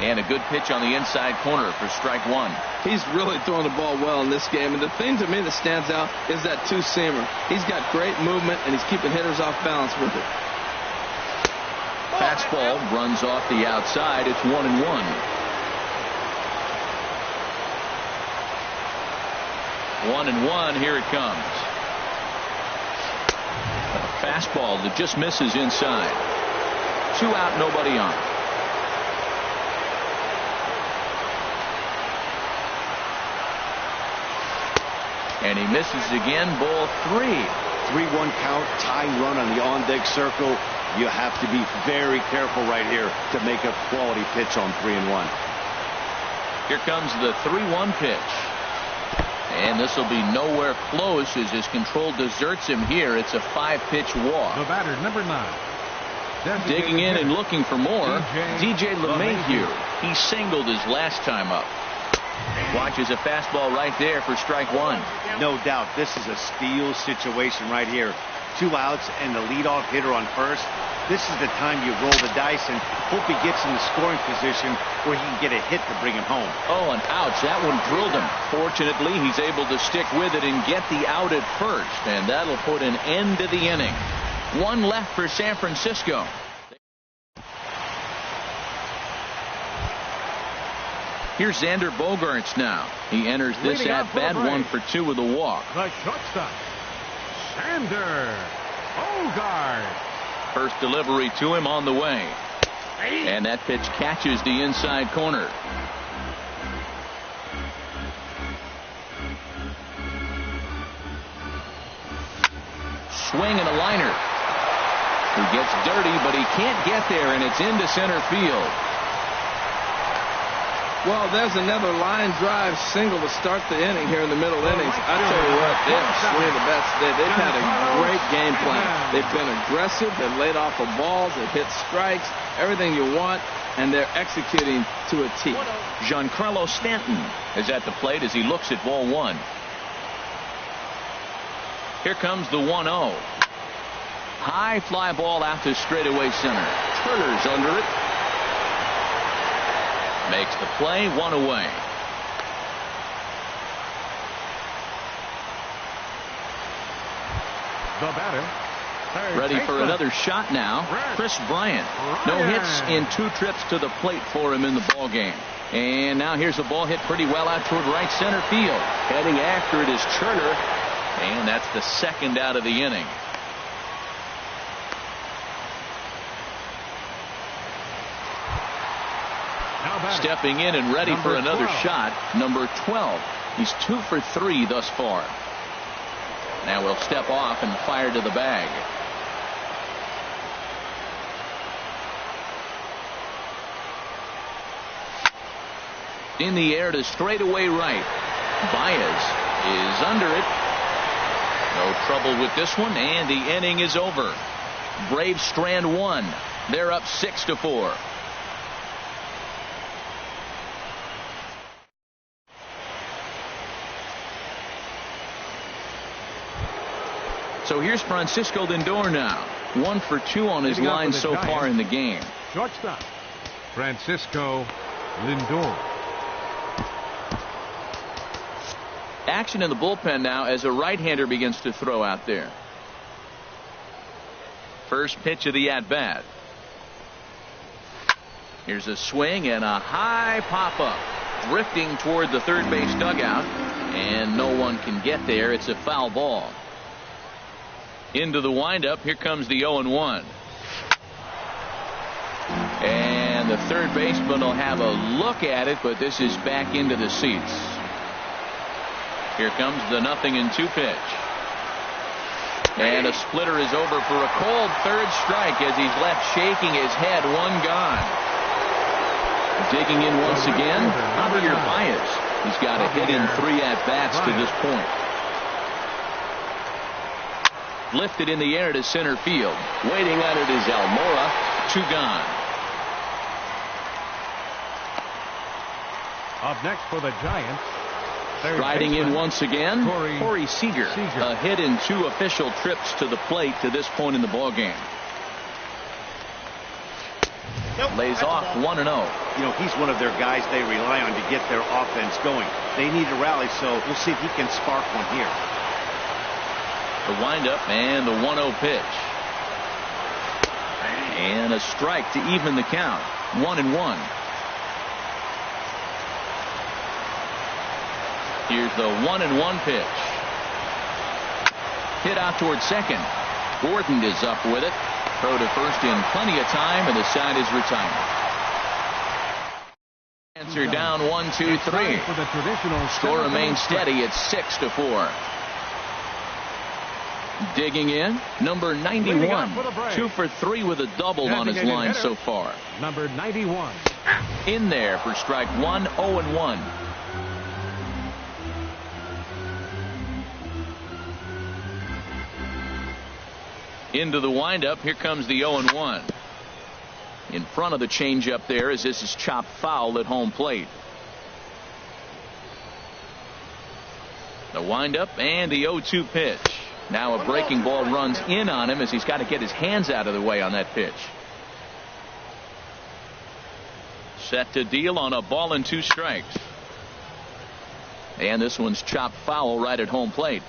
And a good pitch on the inside corner for strike one. He's really throwing the ball well in this game. And the thing to me that stands out is that two-seamer. He's got great movement, and he's keeping hitters off balance with it. Fastball runs off the outside. It's 1-1. One and one. Here it comes. A fastball that just misses inside. 2 out, nobody on. And he misses again. Ball 3. 3-1 count, tying run on the on-deck circle. You have to be very careful right here to make a quality pitch on 3-1. Here comes the 3-1 pitch. And this will be nowhere close as his control deserts him here. It's a 5-pitch walk. The batter, number 9. Digging in and looking for more, DJ LeMahieu. He singled his last time up. Watches a fastball right there for strike one. No doubt this is a steal situation right here. 2 outs and the leadoff hitter on first. This is the time you roll the dice and hope he gets in the scoring position where he can get a hit to bring him home. Oh, and ouch. That one drilled him. Fortunately, he's able to stick with it and get the out at first, and that'll put an end to the inning. 1 left for San Francisco. Here's Xander Bogaerts now. He enters this at-bat 1 for 2 with a walk. The shortstop, Xander Bogaerts. First delivery to him on the way. And that pitch catches the inside corner. Swing and a liner. He gets dirty, but he can't get there, and it's into center field. Well, there's another line drive single to start the inning here in the middle innings. I tell you what, they've swinged the best. They've had a great game plan. They've been aggressive. They've laid off the balls. They've hit strikes, everything you want, and they're executing to a T. Giancarlo Stanton is at the plate as he looks at ball 1. Here comes the 1-0. High fly ball out to straightaway center. Turner's under it. Makes the play, 1 away. The batter. Ready for another shot now. Chris Bryant. No hits in 2 trips to the plate for him in the ball game. And now here's a ball hit pretty well out toward right center field. Heading after it is Turner. And that's the 2nd out of the inning. Stepping in and ready for another shot, number 12. He's 2 for 3 thus far. Now we'll step off and fire to the bag. In the air to straightaway right. Baez is under it. No trouble with this one, and the inning is over. Braves strand 1. They're up 6-4. So here's Francisco Lindor now. 1 for 2 on his line so far in the game. Shortstop, Francisco Lindor. Action in the bullpen now as a right-hander begins to throw out there. First pitch of the at-bat. Here's a swing and a high pop-up. Drifting toward the third base dugout. And no one can get there. It's a foul ball. Into the windup. Here comes the 0-1. And the third baseman will have a look at it, but this is back into the seats. Here comes the 0-2 pitch. And a splitter is over for a cold third strike as he's left shaking his head. 1 gone. Digging in once again, Javier Baez. He's got a hit in 3 at-bats to this point. Lifted in the air to center field. Waiting on it is Almora. 2 gone. Up next for the Giants. Riding in once again, Corey Seager. A hit in 2 official trips to the plate to this point in the ball game. Lays off 1-0. You know, he's one of their guys they rely on to get their offense going. They need a rally, so we'll see if he can spark one here. The windup and the 1-0 pitch. And a strike to even the count. 1-1. Here's the 1-1 pitch. Hit out towards second. Gordon is up with it. Throw to first in plenty of time, and the side is retired. Answer down 1-2-3. Score remains steady at 6-4. Digging in, number 91. 2 for 3 with a double on his line so far. Number 91. In there for strike 1, 0-1. Into the windup. Here comes the 0-1. In front of the changeup there, as this is chopped foul at home plate. The windup and the 0-2 pitch. Now a breaking ball runs in on him as he's got to get his hands out of the way on that pitch. Set to deal on a ball and 2 strikes. And this one's chopped foul right at home plate.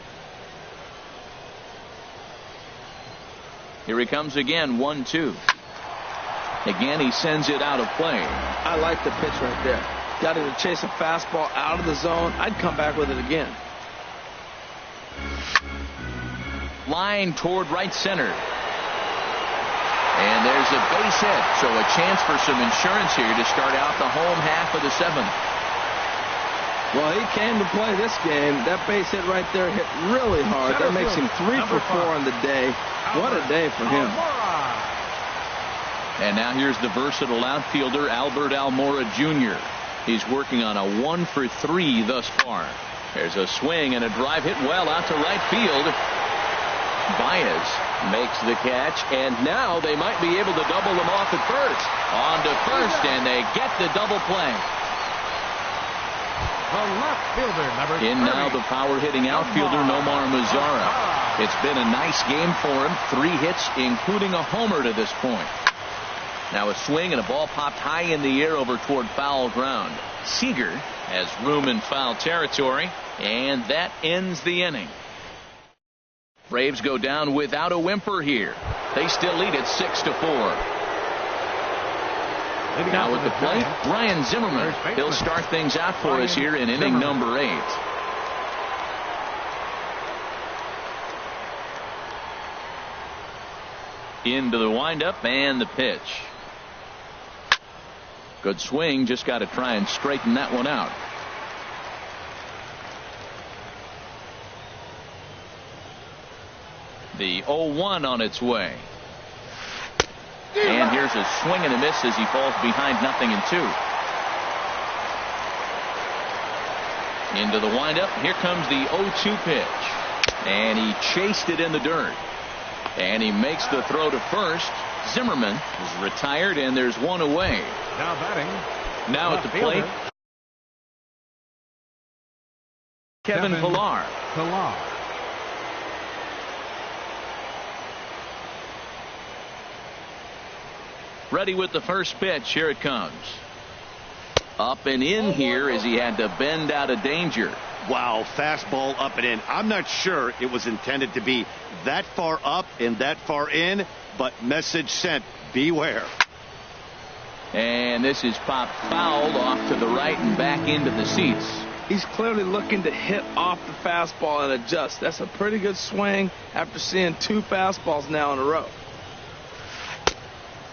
Here he comes again, 1-2. Again, he sends it out of play. I like the pitch right there. Got him to chase a fastball out of the zone. I'd come back with it again. Line toward right center. And there's a base hit, so a chance for some insurance here to start out the home half of the 7th. Well, he came to play this game. That base hit right there hit really hard. That makes him 3 for 4 on the day. What a day for him. And now here's the versatile outfielder, Albert Almora Jr. He's working on a 1 for 3 thus far. There's a swing and a drive hit well out to right field. Baez makes the catch, and now they might be able to double them off at first. On to first, and they get the double play. The left fielder, number 30. In now the power-hitting outfielder, Nomar Mazara. It's been a nice game for him. 3 hits, including a homer to this point. Now a swing and a ball popped high in the air over toward foul ground. Seager has room in foul territory, and that ends the inning. Braves go down without a whimper here. They still lead it 6-4. Now at the plate, Ryan Zimmerman. He'll start things out for us here in inning number 8. Into the windup and the pitch. Good swing, just got to try and straighten that one out. The 0-1 on its way. And here's a swing and a miss as he falls behind 0-2. Into the windup. Here comes the 0-2 pitch. And he chased it in the dirt. And he makes the throw to first. Zimmerman is retired, and there's one away. Now batting. Now at the plate, Kevin Pillar. Ready with the first pitch. Here it comes. Up and in here as he had to bend out of danger. Wow, fastball up and in. I'm not sure it was intended to be that far up and that far in, but message sent, beware. And this is popped fouled off to the right and back into the seats. He's clearly looking to hit off the fastball and adjust. That's a pretty good swing after seeing 2 fastballs now in a row.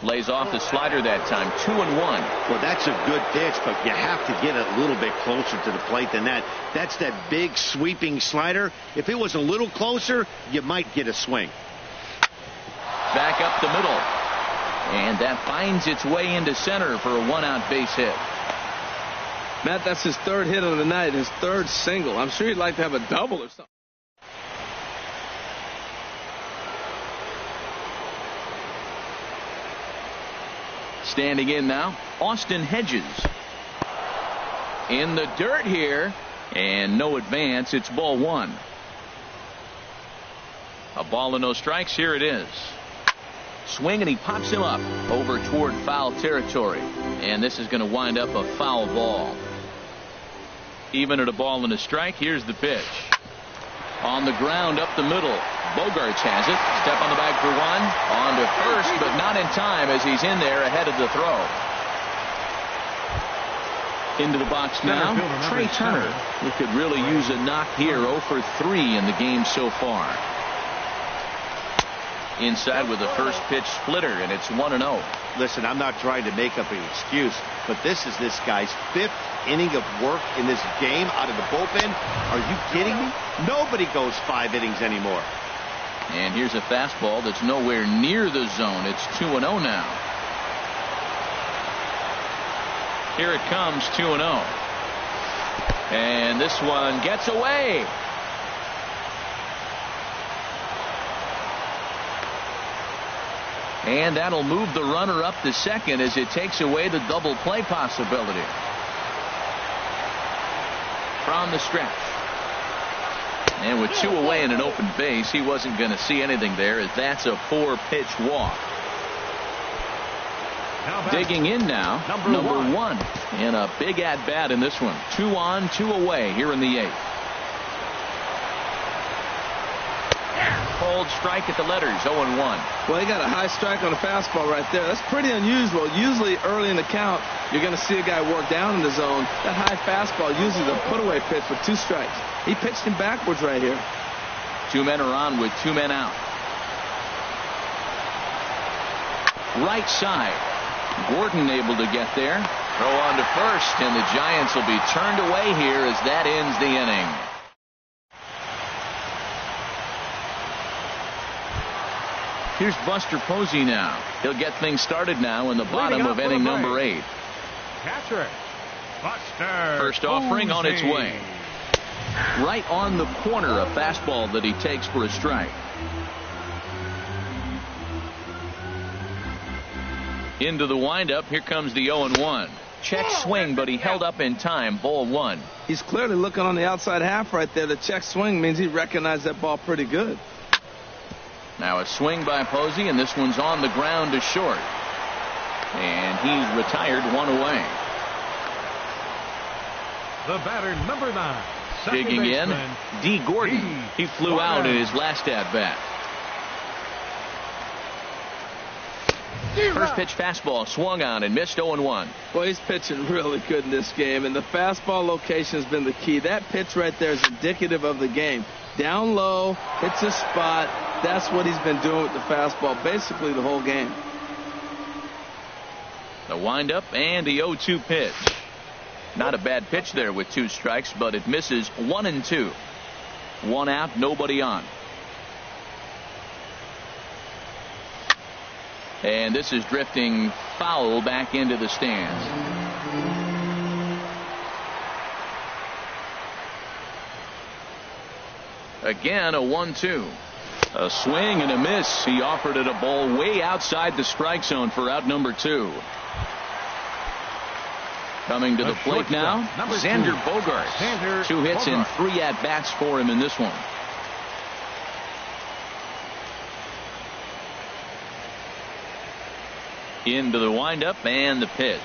Lays off the slider that time. 2-1. Well, that's a good pitch, but you have to get a little bit closer to the plate than that. That's that big sweeping slider. If it was a little closer, you might get a swing. Back up the middle. And that finds its way into center for a 1-out base hit. Matt, that's his 3rd hit of the night, his 3rd single. I'm sure he'd like to have a double or something. Standing in now, Austin Hedges. In the dirt here, and no advance. It's ball 1. A ball and no strikes. Here it is. Swing, and he pops him up over toward foul territory. And this is going to wind up a foul ball. Even at a ball and a strike, here's the pitch. On the ground up the middle. Bogarts has it. Step on the bag for one. On to first, but not in time as he's in there ahead of the throw. Into the box now, Trey Turner. He could really use a knock here. 0 for 3 in the game so far. Inside with the first pitch splitter, and it's 1-0. Listen, I'm not trying to make up an excuse, but this is this guy's 5th inning of work in this game out of the bullpen. Are you kidding me? Nobody goes 5 innings anymore. And here's a fastball that's nowhere near the zone. It's 2-0 now. Here it comes, 2-0. And this one gets away. And that'll move the runner up to second as it takes away the double play possibility. From the stretch. And with 2 away and an open base, he wasn't going to see anything there, as that's a 4-pitch walk. Digging in now, number one. And a big at-bat in this one. 2 on, 2 away here in the 8th. Cold strike at the letters, 0-1. Well, he got a high strike on a fastball right there. That's pretty unusual. Usually early in the count, you're going to see a guy work down in the zone. That high fastball, usually the put-away pitch with 2 strikes. He pitched him backwards right here. 2 men are on with 2 men out. Right side. Gordon able to get there. Throw on to first, and the Giants will be turned away here as that ends the inning. Here's Buster Posey now. He'll get things started now in the bottom of inning number 8. Catcher, Buster First offering on its way. Right on the corner, a fastball that he takes for a strike. Into the windup. Here comes the 0-1. Check swing, but he held up in time. Ball 1. He's clearly looking on the outside half right there. The check swing means he recognized that ball pretty good. Now a swing by Posey, and this one's on the ground to short. And he's retired, 1 away. The batter, number 9. Digging in, D. Gordon. He flew out in his last at-bat. First pitch fastball swung on and missed, 0-1. Well, he's pitching really good in this game, and the fastball location has been the key. That pitch right there is indicative of the game. Down low, hits a spot. That's what he's been doing with the fastball basically the whole game. The windup and the 0-2 pitch. Not a bad pitch there with 2 strikes, but it misses 1-2. 1 out, nobody on. And this is drifting foul back into the stands. Again, a 1-2. A swing and a miss. He offered it a ball way outside the strike zone for out number 2. Coming to the plate now, Xander Bogaerts. 2 hits and 3 at-bats for him in this one. Into the windup and the pitch.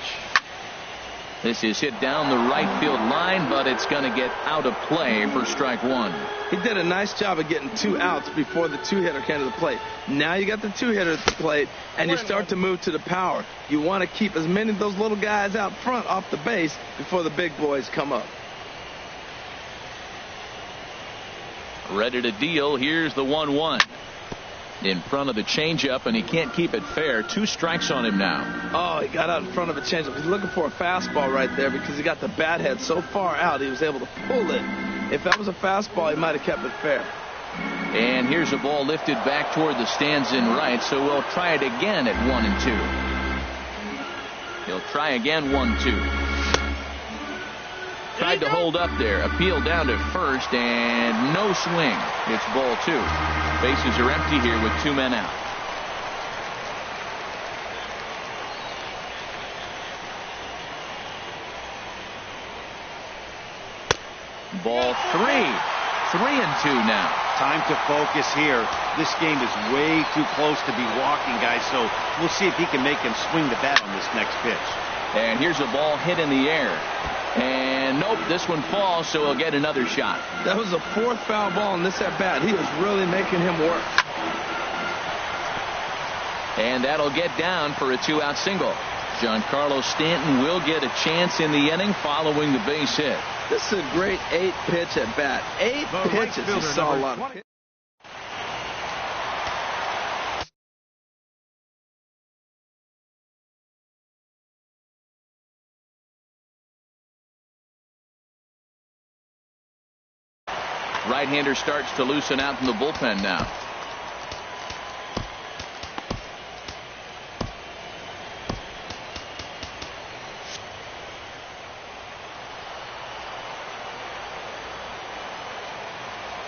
This is hit down the right field line, but it's going to get out of play for strike 1. He did a nice job of getting 2 outs before the 2-hitter came to the plate. Now you got the 2-hitter at the plate, and you start to move to the power. You want to keep as many of those little guys out front off the base before the big boys come up. Ready to deal. Here's the 1-1. In front of the changeup, and he can't keep it fair. 2 strikes on him now. Oh, he got out in front of a changeup. He's looking for a fastball right there because he got the bat head so far out he was able to pull it. If that was a fastball, he might have kept it fair. And here's a ball lifted back toward the stands in right, so we'll try it again at 1-2. He'll try again, 1-2. Tried to hold up there. Appeal down to first, and no swing. It's ball 2. Bases are empty here with 2 men out. Ball 3. 3-2 now. Time to focus here. This game is way too close to be walking, guys, so we'll see if he can make him swing the bat on this next pitch. And here's a ball hit in the air. And nope, this one falls, so he'll get another shot. That was the 4th foul ball in this at bat. He was really making him work. And that'll get down for a 2-out single. Giancarlo Stanton will get a chance in the inning following the base hit. This is a great 8-pitch at bat. 8 pitches. You saw a lot of pitches. Right-hander starts to loosen out in the bullpen now.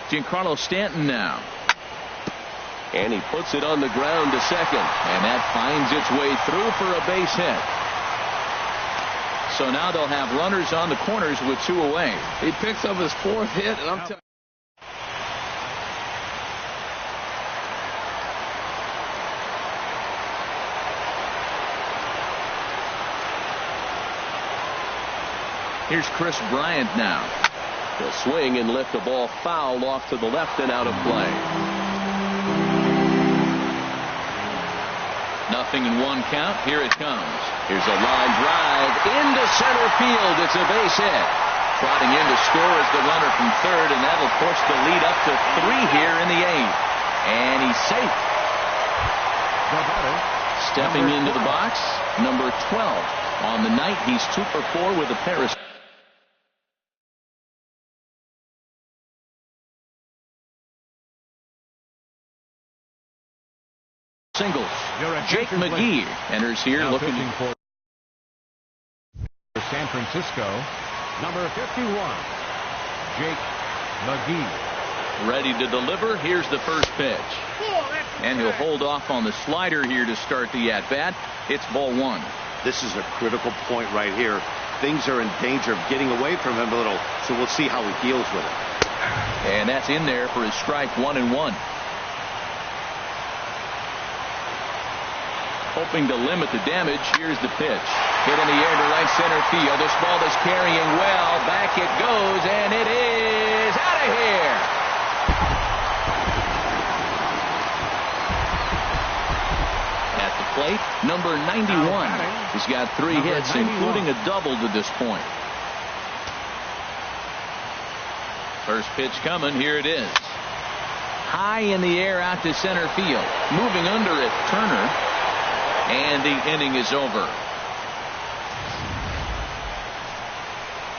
Giancarlo Stanton now. And he puts it on the ground to second. And that finds its way through for a base hit. So now they'll have runners on the corners with 2 away. He picks up his 4th hit, and I'm telling you. Here's Chris Bryant now. He'll swing and lift the ball foul off to the left and out of play. 0-1 count. Here it comes. Here's a line drive into center field. It's a base hit. Trotting in to score is the runner from third, and that'll push the lead up to 3 here in the 8th. And he's safe. Stepping into the box, number 12. On the night, he's 2 for 4 with a pair of singles. Jake McGee enters here now looking for San Francisco, number 51, Jake McGee. ready to deliver. Here's the first pitch. And he'll hold off on the slider here to start the at-bat. It's ball 1. This is a critical point right here. Things are in danger of getting away from him a little, so we'll see how he deals with it. And that's in there for his strike 1-1. Hoping to limit the damage. Here's the pitch. Hit in the air to right center field. This ball is carrying well. Back it goes, and it is out of here. At the plate, number 91. He's got 3 hits, including a double to this point. First pitch coming. Here it is. High in the air out to center field. Moving under it, Turner. And the inning is over.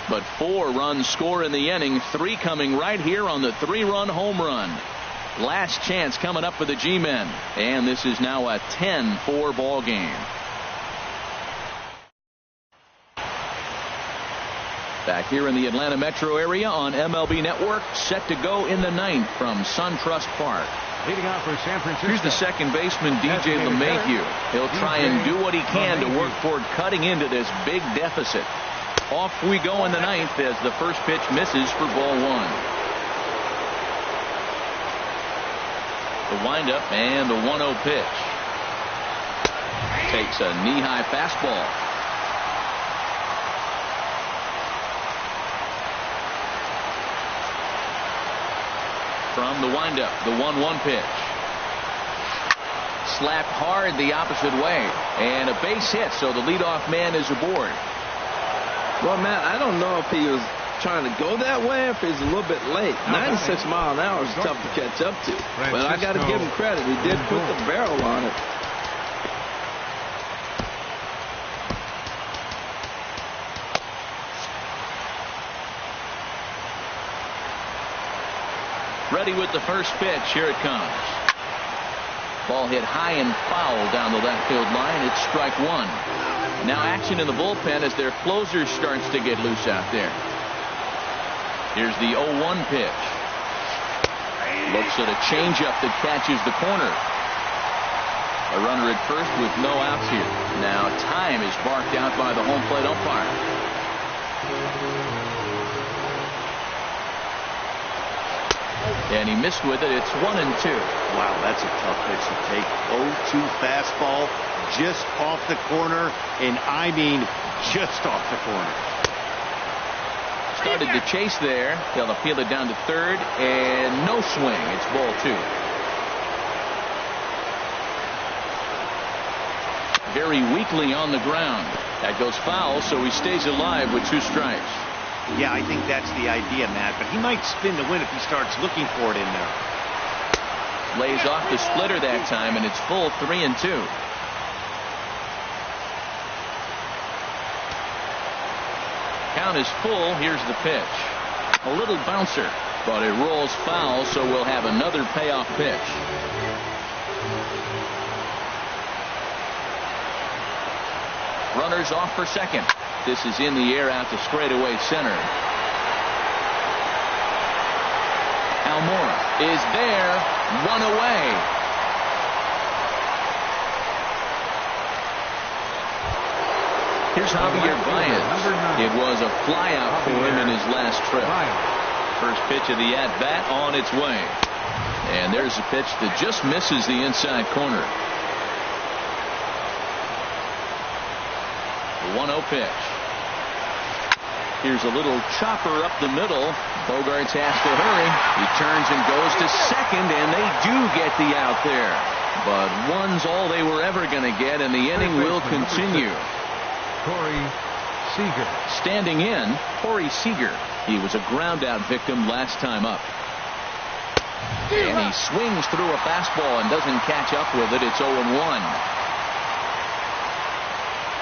But 4 runs score in the inning. 3 coming right here on the 3-run home run. Last chance coming up for the G-men. And this is now a 10-4 ball game. Back here in the Atlanta metro area on MLB Network. Set to go in the 9th from SunTrust Park. Leading out for San Francisco. Here's the second baseman, DJ LeMahieu. He'll try and do what he can to work toward cutting into this big deficit. Off we go in the 9th as the first pitch misses for ball 1. The windup and the 1-0 pitch. Takes a knee-high fastball. From the windup, the 1-1 pitch. Slapped hard the opposite way. And a base hit, so the leadoff man is aboard. Well, Matt, I don't know if he was trying to go that way, if he's a little bit late. 96 mile an hour is tough to catch up to. But I got to give him credit. He did put the barrel on it. Ready with the first pitch. Here it comes. Ball hit high and foul down the left field line. It's strike 1. Now action in the bullpen as their closer starts to get loose out there. Here's the 0-1 pitch. Looks at a changeup that catches the corner. A runner at first with no outs here. Now time is barked out by the home plate umpire. And he missed with it. It's 1-2. Wow, that's a tough pitch to take. 0-2 fastball just off the corner, and I mean just off the corner. Started to chase there. They'll appeal it down to third, and no swing. It's ball 2. Very weakly on the ground. That goes foul, so he stays alive with 2 strikes. Yeah, I think that's the idea, Matt, but he might spin the win if he starts looking for it in there. Lays off the splitter that time, and it's full 3-2. Count is full. Here's the pitch. A little bouncer, but it rolls foul, so we'll have another payoff pitch. Runners off for second. This is in the air out to straightaway center. Almora is there. One away. Here's Javier Baez. It was a flyout for him in his last trip. First pitch of the at-bat on its way. And there's a pitch that just misses the inside corner. The 1-0 pitch. Here's a little chopper up the middle. Bogarts has to hurry. He turns and goes to second, and they do get the out there. But one's all they were ever going to get, and the inning will continue. Corey Seager. Standing in, Corey Seager. He was a ground-out victim last time up. And he swings through a fastball and doesn't catch up with it. It's 0-1.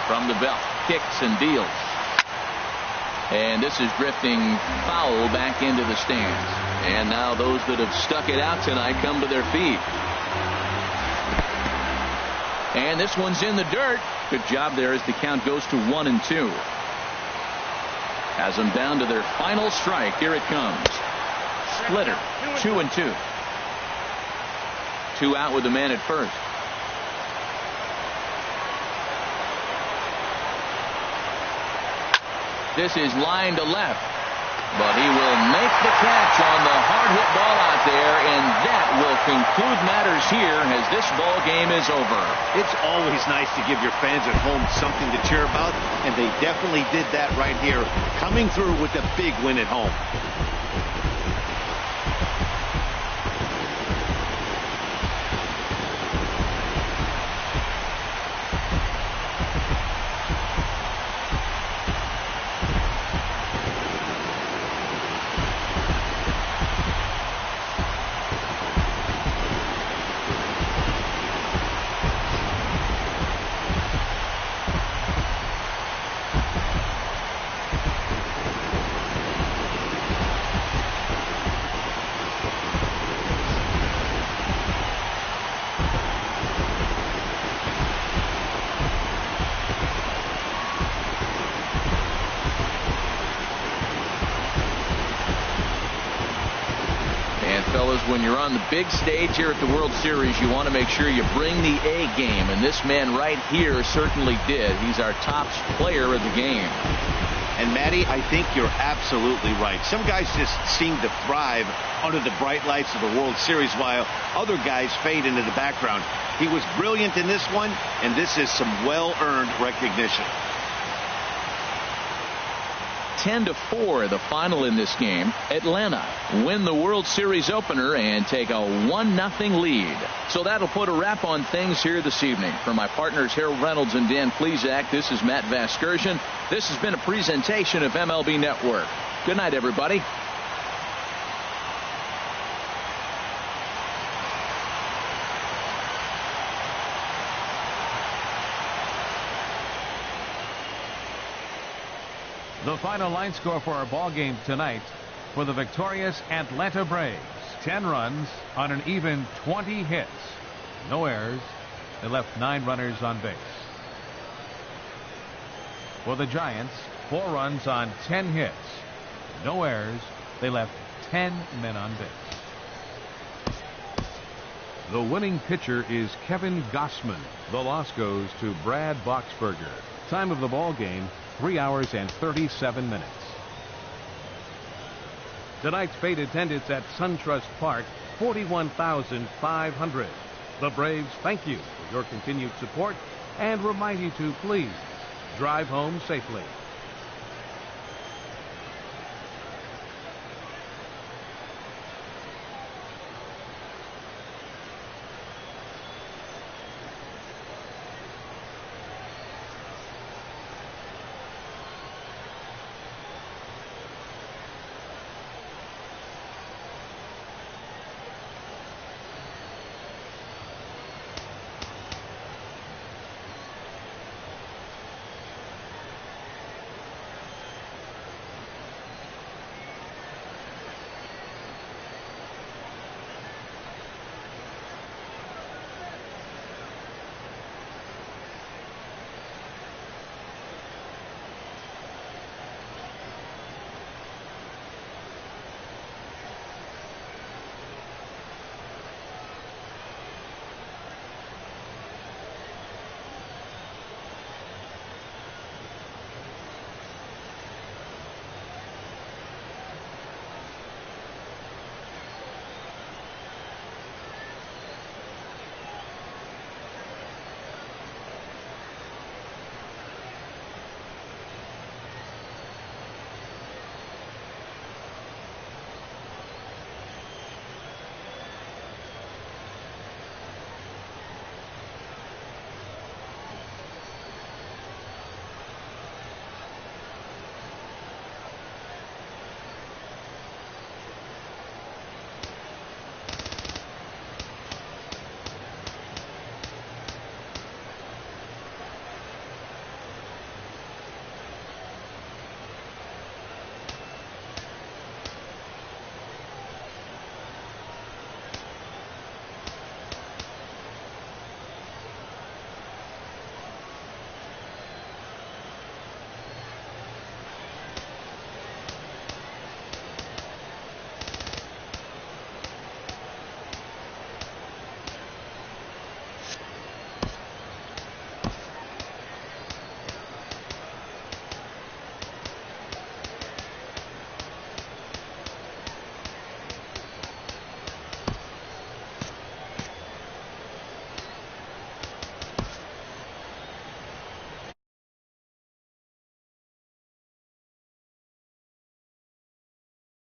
From the belt, kicks and deals. And this is drifting foul back into the stands. And now those that have stuck it out tonight come to their feet. And this one's in the dirt. Good job there as the count goes to 1-2. Has them down to their final strike. Here it comes. Splitter. 2-2. 2 out with the man at first. This is line to left, but he will make the catch on the hard hit ball out there, and that will conclude matters here as this ball game is over. It's always nice to give your fans at home something to cheer about, and they definitely did that right here, coming through with a big win at home. When you're on the big stage here at the World Series, you want to make sure you bring the A game, and this man right here certainly did. He's our top player of the game. And Matty, I think you're absolutely right. Some guys just seem to thrive under the bright lights of the World Series while other guys fade into the background. He was brilliant in this one, and this is some well-earned recognition. 10-4 the final in this game. Atlanta win the World Series opener and take a 1-0 lead. So that'll put a wrap on things here this evening. For my partners Harold Reynolds and Dan Plesac, this is Matt Vasgersian. This has been a presentation of MLB Network. Good night, everybody. The final line score for our ball game tonight for the victorious Atlanta Braves. 10 runs on an even 20 hits. No errors. They left 9 runners on base. For the Giants, 4 runs on 10 hits. No errors. They left 10 men on base. The winning pitcher is Kevin Gossman. The loss goes to Brad Boxberger. Time of the ball game, 3 hours and 37 minutes. Tonight's paid attendance at SunTrust Park, 41,500. The Braves thank you for your continued support and remind you to please drive home safely.